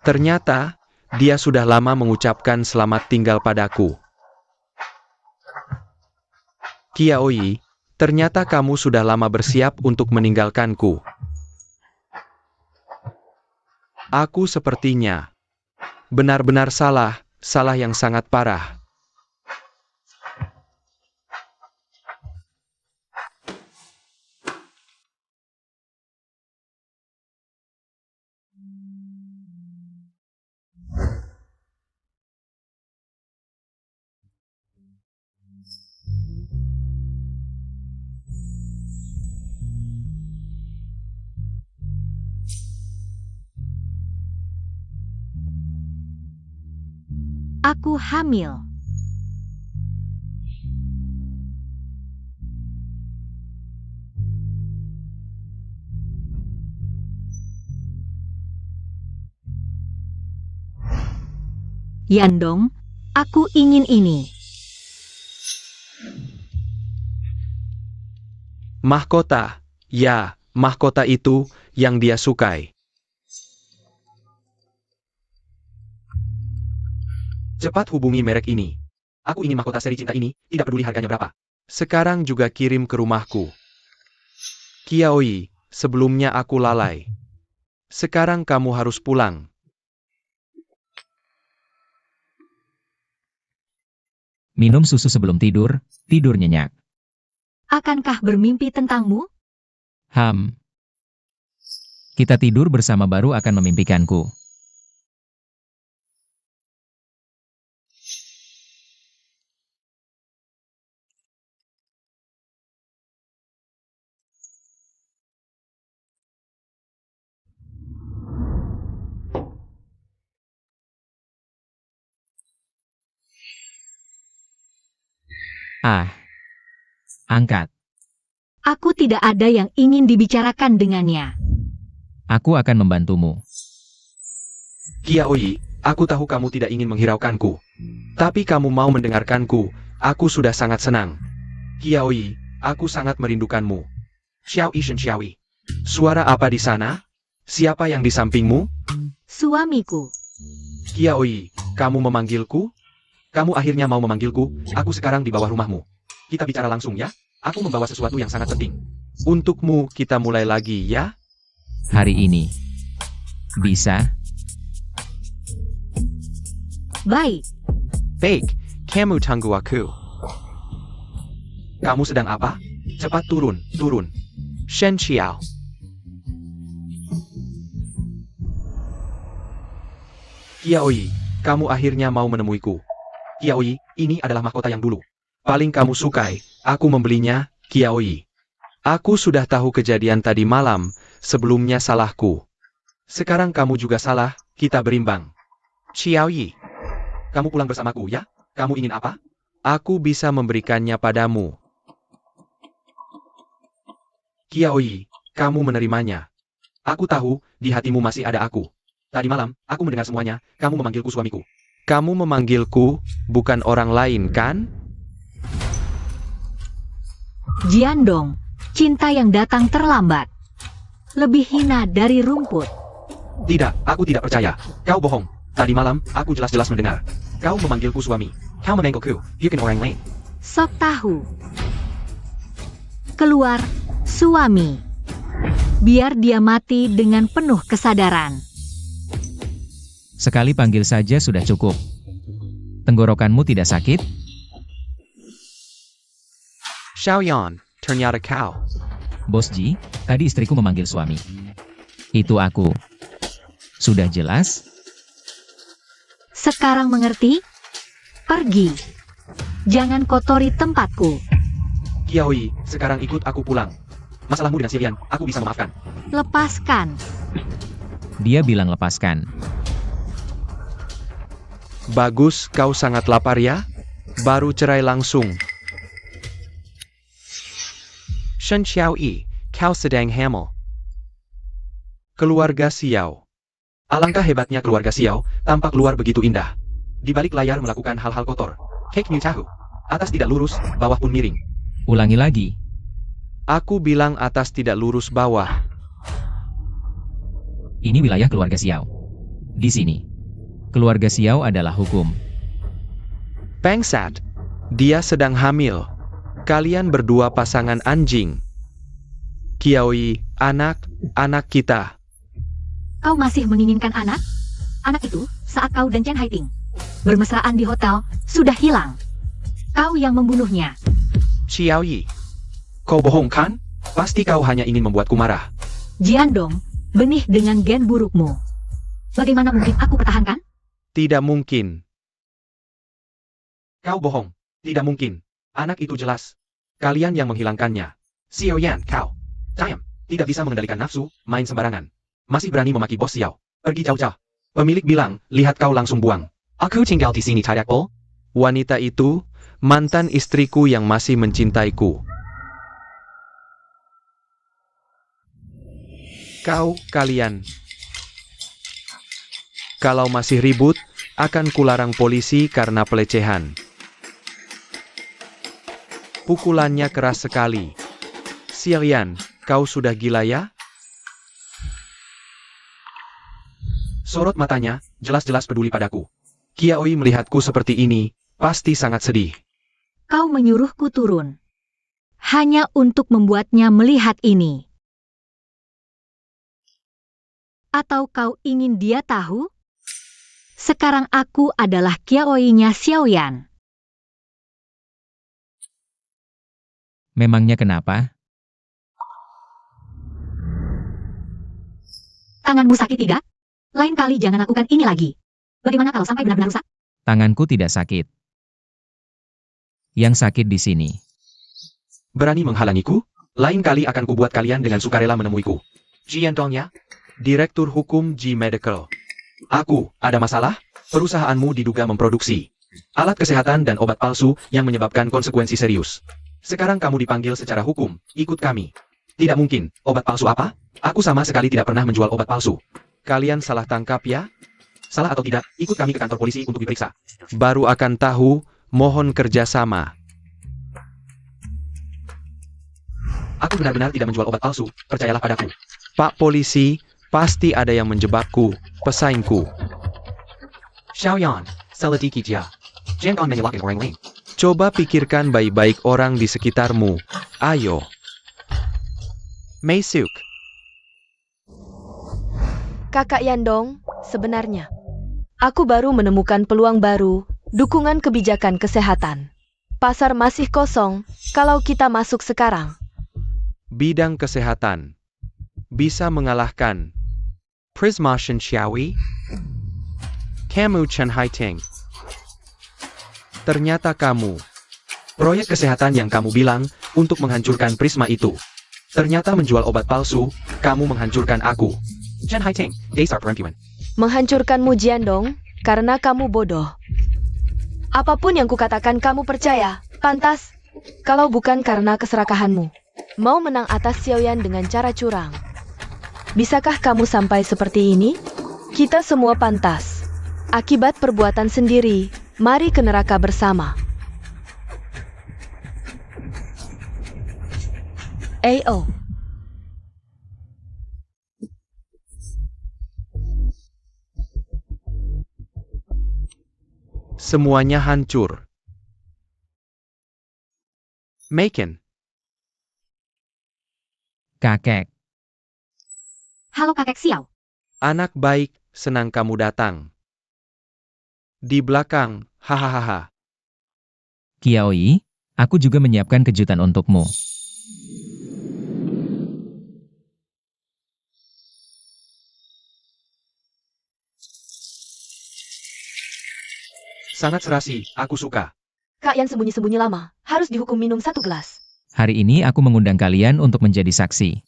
Ternyata, dia sudah lama mengucapkan selamat tinggal padaku. Qiaoyi, ternyata kamu sudah lama bersiap untuk meninggalkanku. Aku sepertinya benar-benar salah, salah yang sangat parah. Aku hamil. Yandong, aku ingin ini. Mahkota, ya, mahkota itu yang dia sukai. Cepat hubungi merek ini. Aku ingin mahkota seri cinta ini, tidak peduli harganya berapa. Sekarang juga kirim ke rumahku. Qiaoyi, sebelumnya aku lalai. Sekarang kamu harus pulang. Minum susu sebelum tidur, tidur nyenyak. Akankah bermimpi tentangmu? Kita tidur bersama baru akan memimpikanku. Ah. Angkat. Aku tidak ada yang ingin dibicarakan dengannya. Aku akan membantumu. Qiaoyi, aku tahu kamu tidak ingin menghiraukanku. Tapi kamu mau mendengarkanku, aku sudah sangat senang. Qiaoyi, aku sangat merindukanmu. Xiaoyi Shen Xiaoyi. Suara apa di sana? Siapa yang di sampingmu? Suamiku. Qiaoyi, kamu memanggilku? Kamu akhirnya mau memanggilku, aku sekarang di bawah rumahmu. Kita bicara langsung ya, aku membawa sesuatu yang sangat penting. Untukmu, kita mulai lagi ya? Hari ini. Bisa? Baik. Baik, kamu tunggu aku. Kamu sedang apa? Cepat turun, turun. Shen Xiao. Qiaoyi, kamu akhirnya mau menemuiku. Qiaoyi, ini adalah mahkota yang dulu paling kamu sukai, aku membelinya, Qiaoyi. Aku sudah tahu kejadian tadi malam, sebelumnya salahku. Sekarang kamu juga salah, kita berimbang. Qiaoyi, kamu pulang bersamaku ya? Kamu ingin apa? Aku bisa memberikannya padamu. Qiaoyi, kamu menerimanya. Aku tahu, di hatimu masih ada aku. Tadi malam, aku mendengar semuanya, kamu memanggilku suamiku. Kamu memanggilku, bukan orang lain kan? Jiandong, cinta yang datang terlambat. Lebih hina dari rumput. Tidak, aku tidak percaya. Kau bohong. Tadi malam, aku jelas-jelas mendengar. Kau memanggilku suami. Kau memanggilku, bukan orang lain. Sok tahu. Keluar, suami. Biar dia mati dengan penuh kesadaran. Sekali panggil saja sudah cukup. Tenggorokanmu tidak sakit? Xiaoyan, ternyata kau. Bos Ji, tadi istriku memanggil suami. Itu aku. Sudah jelas? Sekarang mengerti? Pergi. Jangan kotori tempatku. Qiaoyi, sekarang ikut aku pulang. Masalahmu dengan Xilian, aku bisa memaafkan. Lepaskan. Dia bilang lepaskan. Bagus, kau sangat lapar ya? Baru cerai langsung. Shen Xiaoyi, kau sedang hamil. Keluarga Xiao. Alangkah hebatnya keluarga Xiao, tampak luar begitu indah. Di balik layar melakukan hal-hal kotor. Cake new tahu. Atas tidak lurus, bawah pun miring. Ulangi lagi. Aku bilang atas tidak lurus bawah. Ini wilayah keluarga Xiao. Di sini. Keluarga Xiao adalah hukum. Bangsat. Dia sedang hamil. Kalian berdua pasangan anjing. Qiaoyi, anak kita. Kau masih menginginkan anak? Anak itu, saat kau dan Chen Haiting bermesraan di hotel, sudah hilang. Kau yang membunuhnya. Qiaoyi. Kau bohong kan? Pasti kau hanya ingin membuatku marah. Jiandong, benih dengan gen burukmu. Bagaimana mungkin aku pertahankan? Tidak mungkin. Kau bohong. Tidak mungkin. Anak itu jelas. Kalian yang menghilangkannya. Xiaoyan, kau. Diam. Tidak bisa mengendalikan nafsu, main sembarangan. Masih berani memaki bos Xiao. Pergi jauh-jauh. Pemilik bilang, lihat kau langsung buang. Aku tinggal di sini tidak pol. Wanita itu, mantan istriku yang masih mencintaiku. Kalian. Kalau masih ribut, akan kularang polisi karena pelecehan. Pukulannya keras sekali. Xiaoyan, kau sudah gila ya? Sorot matanya, jelas-jelas peduli padaku. Qiaoyi melihatku seperti ini, pasti sangat sedih. Kau menyuruhku turun. Hanya untuk membuatnya melihat ini. Atau kau ingin dia tahu? Sekarang aku adalah Qiaoyi-nya Xiaoyan. Memangnya kenapa? Tanganmu sakit tidak? Lain kali jangan lakukan ini lagi. Bagaimana kalau sampai benar-benar rusak? Tanganku tidak sakit. Yang sakit di sini. Berani menghalangiku? Lain kali akan kubuat kalian dengan sukarela menemuiku. Jiandongnya, Direktur Hukum G Medical. Aku, ada masalah? Perusahaanmu diduga memproduksi Alat kesehatan dan obat palsu yang menyebabkan konsekuensi serius. Sekarang kamu dipanggil secara hukum, ikut kami. Tidak mungkin, obat palsu apa? Aku sama sekali tidak pernah menjual obat palsu. Kalian salah tangkap ya? Salah atau tidak, ikut kami ke kantor polisi untuk diperiksa. Baru akan tahu, mohon kerjasama. Aku benar-benar tidak menjual obat palsu, percayalah padaku. Pak polisi, pasti ada yang menjebakku, pesaingku. Xiaoyan, Selediki Jia. Jangan menyalahkan orang lain. Coba pikirkan baik-baik orang di sekitarmu. Ayo. Meisuk. Kakak Yandong, sebenarnya. Aku baru menemukan peluang baru, dukungan kebijakan kesehatan. Pasar masih kosong, kalau kita masuk sekarang. Bidang kesehatan. Bisa mengalahkan. Prisma Shen Xiaoyi. Kamu Chen Haiting. Ternyata kamu. Proyek kesehatan yang kamu bilang untuk menghancurkan Prisma itu. Ternyata menjual obat palsu, kamu menghancurkan aku. Chen Haiting, Dasar Perempuan. Menghancurkanmu Jiandong, karena kamu bodoh. Apapun yang kukatakan kamu percaya, pantas. Kalau bukan karena keserakahanmu. Mau menang atas Xiaoyan dengan cara curang. Bisakah kamu sampai seperti ini? Kita semua pantas. Akibat perbuatan sendiri, mari ke neraka bersama. AO. Semuanya hancur. Maken. Kakek. Halo kakek Xiao. Anak baik, senang kamu datang. Di belakang, hahaha. Qiaoyi, aku juga menyiapkan kejutan untukmu. Sangat serasi, aku suka. Kak yang sembunyi-sembunyi lama, harus dihukum minum 1 gelas. Hari ini aku mengundang kalian untuk menjadi saksi.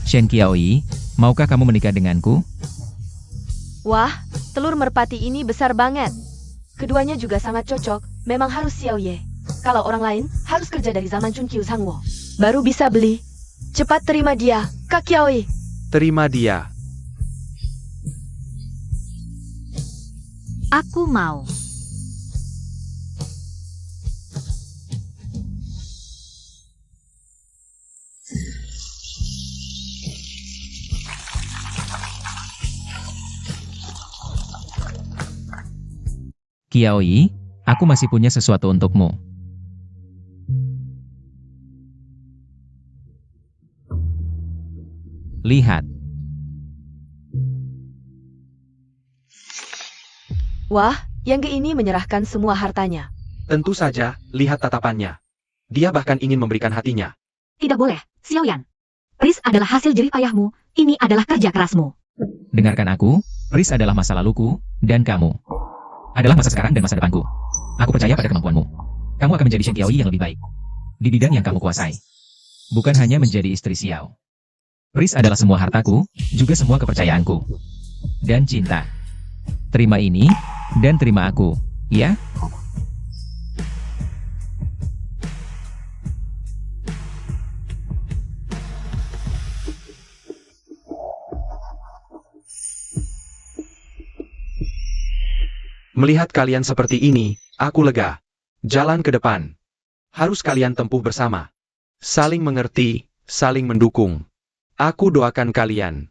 Shen Qiaoyi, maukah kamu menikah denganku? Wah, telur merpati ini besar banget. Keduanya juga sangat cocok, memang harus Xiao Ye. Kalau orang lain, harus kerja dari zaman Chun Qiu Sangwo. Baru bisa beli. Cepat terima dia, Kak Qiaoyi. Terima dia. Aku mau. Qiaoyi, aku masih punya sesuatu untukmu. Lihat. Wah, yang ini menyerahkan semua hartanya. Tentu saja, lihat tatapannya. Dia bahkan ingin memberikan hatinya. Tidak boleh, Xiaoyan. Pris adalah hasil jerih payahmu, ini adalah kerja kerasmu. Dengarkan aku, Pris adalah masa laluku, dan kamu adalah masa sekarang dan masa depanku. Aku percaya pada kemampuanmu. Kamu akan menjadi Shen Qiaoyi yang lebih baik. Di bidang yang kamu kuasai. Bukan hanya menjadi istri Xiao. Pris adalah semua hartaku, juga semua kepercayaanku. Dan cinta. Terima ini, dan terima aku, ya? Melihat kalian seperti ini, aku lega. Jalan ke depan. Harus kalian tempuh bersama. Saling mengerti, saling mendukung. Aku doakan kalian.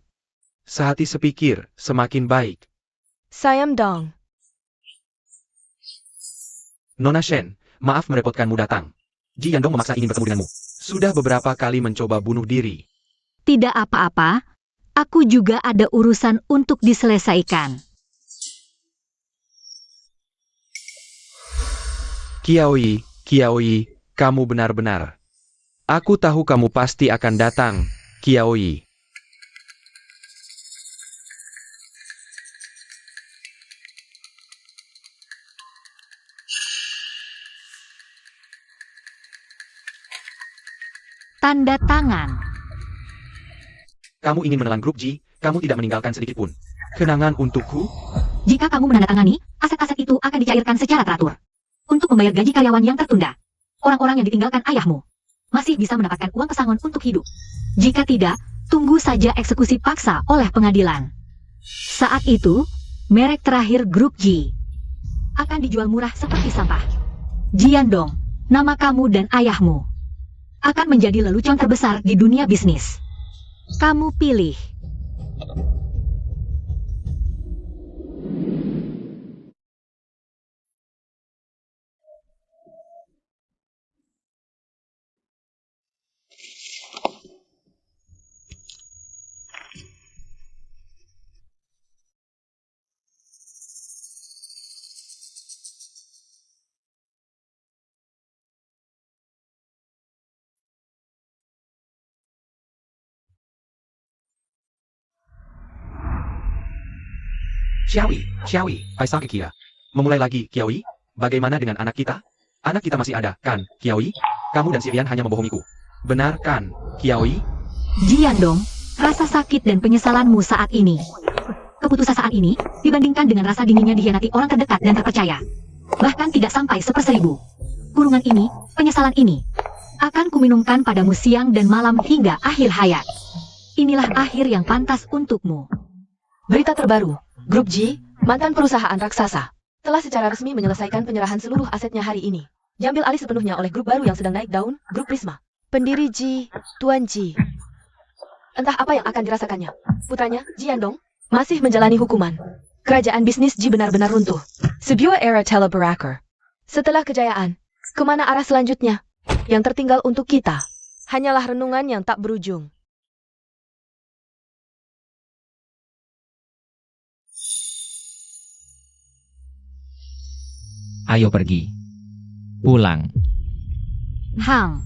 Sehati sepikir, semakin baik. Sayam dong. Nona Shen, maaf merepotkanmu datang. Ji Yandong memaksa ingin bertemu denganmu. Sudah beberapa kali mencoba bunuh diri. Tidak apa-apa, aku juga ada urusan untuk diselesaikan. Qiaoyi, kamu benar-benar. Aku tahu kamu pasti akan datang, Qiaoyi. Tanda tangan. Kamu ingin menelan grup G, kamu tidak meninggalkan sedikit pun kenangan untukku? Jika kamu menandatangani, aset-aset itu akan dicairkan secara teratur. Untuk membayar gaji karyawan yang tertunda, orang-orang yang ditinggalkan ayahmu masih bisa mendapatkan uang pesangon untuk hidup. Jika tidak, tunggu saja eksekusi paksa oleh pengadilan. Saat itu, merek terakhir grup G akan dijual murah seperti sampah. Jiandong, nama kamu dan ayahmu akan menjadi lelucon terbesar di dunia bisnis. Kamu pilih. Xiaoyi, Paisake Kia. Memulai lagi, Kiaoi? Bagaimana dengan anak kita? Anak kita masih ada, kan, Kiaoi? Kamu dan Sirian hanya membohongiku. Benar kan, Kiaoi? Jiandong, rasa sakit dan penyesalanmu saat ini. Keputusan saat ini dibandingkan dengan rasa dinginnya dikhianati orang terdekat dan terpercaya. Bahkan tidak sampai 1/1000. Kurungan ini, penyesalan ini, akan kuminumkan padamu siang dan malam hingga akhir hayat. Inilah akhir yang pantas untukmu. Berita terbaru, Grup G, mantan perusahaan raksasa, telah secara resmi menyelesaikan penyerahan seluruh asetnya hari ini. Diambil alih sepenuhnya oleh grup baru yang sedang naik daun, Grup Prisma. Pendiri G, Tuan G. Entah apa yang akan dirasakannya. Putranya, Jiandong, masih menjalani hukuman. Kerajaan bisnis G benar-benar runtuh. Sebuah era teleberakar. Setelah kejayaan, kemana arah selanjutnya? Yang tertinggal untuk kita, hanyalah renungan yang tak berujung. Ayo pergi. Pulang. Hang.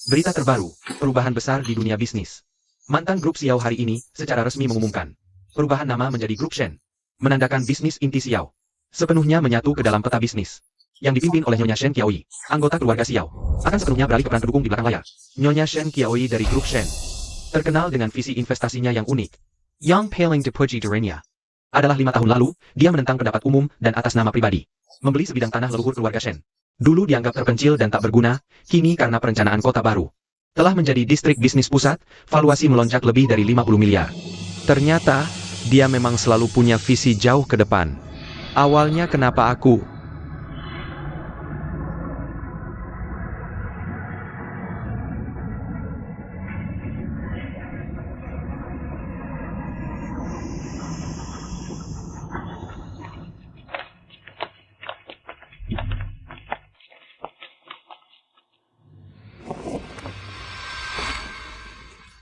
Berita terbaru, perubahan besar di dunia bisnis. Mantan grup Xiao hari ini secara resmi mengumumkan perubahan nama menjadi Grup Shen, menandakan bisnis inti Xiao sepenuhnya menyatu ke dalam peta bisnis yang dipimpin oleh Nyonya Shen Qiaoi, anggota keluarga Xiao, akan sepenuhnya beralih ke peran pendukung di belakang layar. Nyonya Shen Qiaoi dari Grup Shen, terkenal dengan visi investasinya yang unik. Yang paling dipuji dirinya adalah 5 tahun lalu, dia menentang pendapat umum dan atas nama pribadi, membeli sebidang tanah leluhur keluarga Shen. Dulu dianggap terpencil dan tak berguna, kini karena perencanaan kota baru telah menjadi distrik bisnis pusat, valuasi melonjak lebih dari 50 miliar. Ternyata, dia memang selalu punya visi jauh ke depan. Awalnya kenapa aku?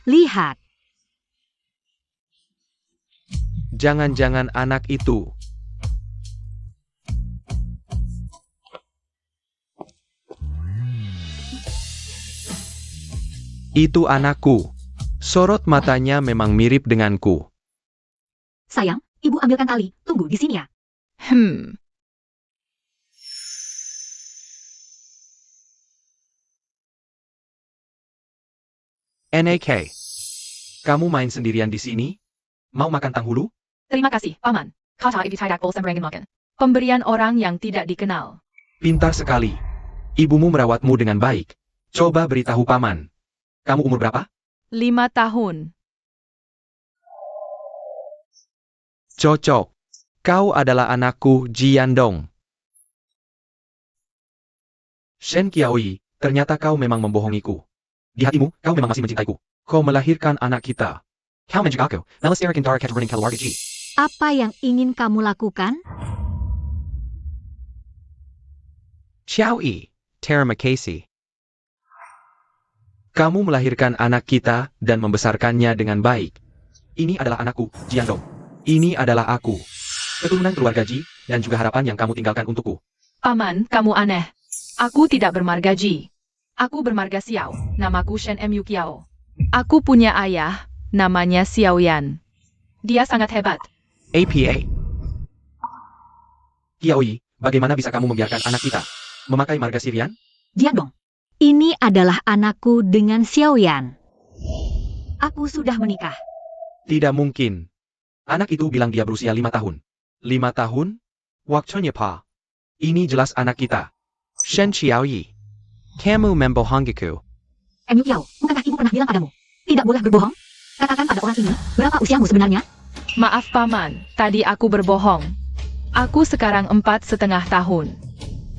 Lihat. Jangan-jangan anak itu. Itu anakku. Sorot matanya memang mirip denganku. Sayang, ibu ambilkan tali. Tunggu di sini ya. NAK. Kamu main sendirian di sini? Mau makan tanghulu? Terima kasih, Paman. Kata ibu tidak boleh sembarangan makan. Pemberian orang yang tidak dikenal. Pintar sekali. Ibumu merawatmu dengan baik. Coba beritahu paman. Kamu umur berapa? 5 tahun. Cocok. Kau adalah anakku, Jiandong. Shen Qiaoi, ternyata kau memang membohongiku. Di hatimu, kau memang masih mencintaiku. Kau melahirkan anak kita. Kau menjaga aku, Melistera Kintara Keturunan Keluarga G. Apa yang ingin kamu lakukan? Xiaoyi, terima kasih. Kamu melahirkan anak kita dan membesarkannya dengan baik. Ini adalah anakku, Jiandong. Ini adalah aku. Keturunan keluarga Ji, dan juga harapan yang kamu tinggalkan untukku. Paman, kamu aneh. Aku tidak bermarga Ji. Aku bermarga Xiao. Namaku Shen Mu Kiao. Aku punya ayah, namanya Xiao Yan. Dia sangat hebat. APA. Qiaoyi, bagaimana bisa kamu membiarkan anak kita memakai marga Sirian? Diam dong. Ini adalah anakku dengan Xiaoyan. Aku sudah menikah. Tidak mungkin. Anak itu bilang dia berusia 5 tahun. 5 tahun? Waktunya, Pa. Ini jelas anak kita. Shen Qiaoyi. Kamu membohongiku. Yu Qiao, bukankah ibu pernah bilang padamu? Tidak boleh berbohong. Katakan pada orang ini, berapa usiamu sebenarnya? Maaf Paman, tadi aku berbohong. Aku sekarang 4,5 tahun.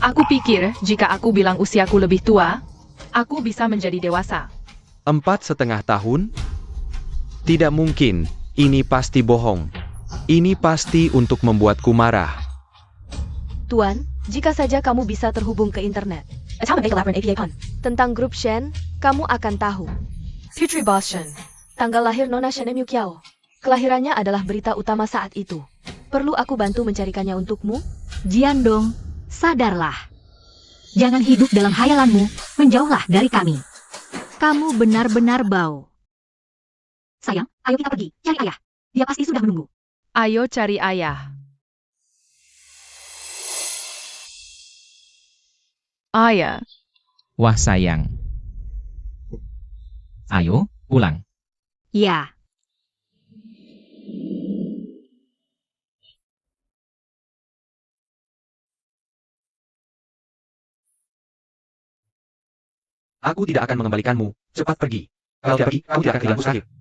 Aku pikir jika aku bilang usiaku lebih tua, aku bisa menjadi dewasa. 4,5 tahun? Tidak mungkin. Ini pasti bohong. Ini pasti untuk membuatku marah. Tuan, jika saja kamu bisa terhubung ke internet tentang grup Shen, kamu akan tahu. Putri Boss Shen. Tanggal lahir Nona Shen Yu Qiao. Kelahirannya adalah berita utama saat itu. Perlu aku bantu mencarikannya untukmu? Jian dong, sadarlah. Jangan hidup dalam hayalanmu, menjauhlah dari kami. Kamu benar-benar bau. Sayang, ayo kita pergi, cari ayah. Dia pasti sudah menunggu. Ayo cari ayah. Ayah, Wah sayang. Ayo, pulang. Ya, Aku tidak akan mengembalikanmu. Cepat pergi. Kalau tidak pergi, kamu tidak akan kehilangan sakit.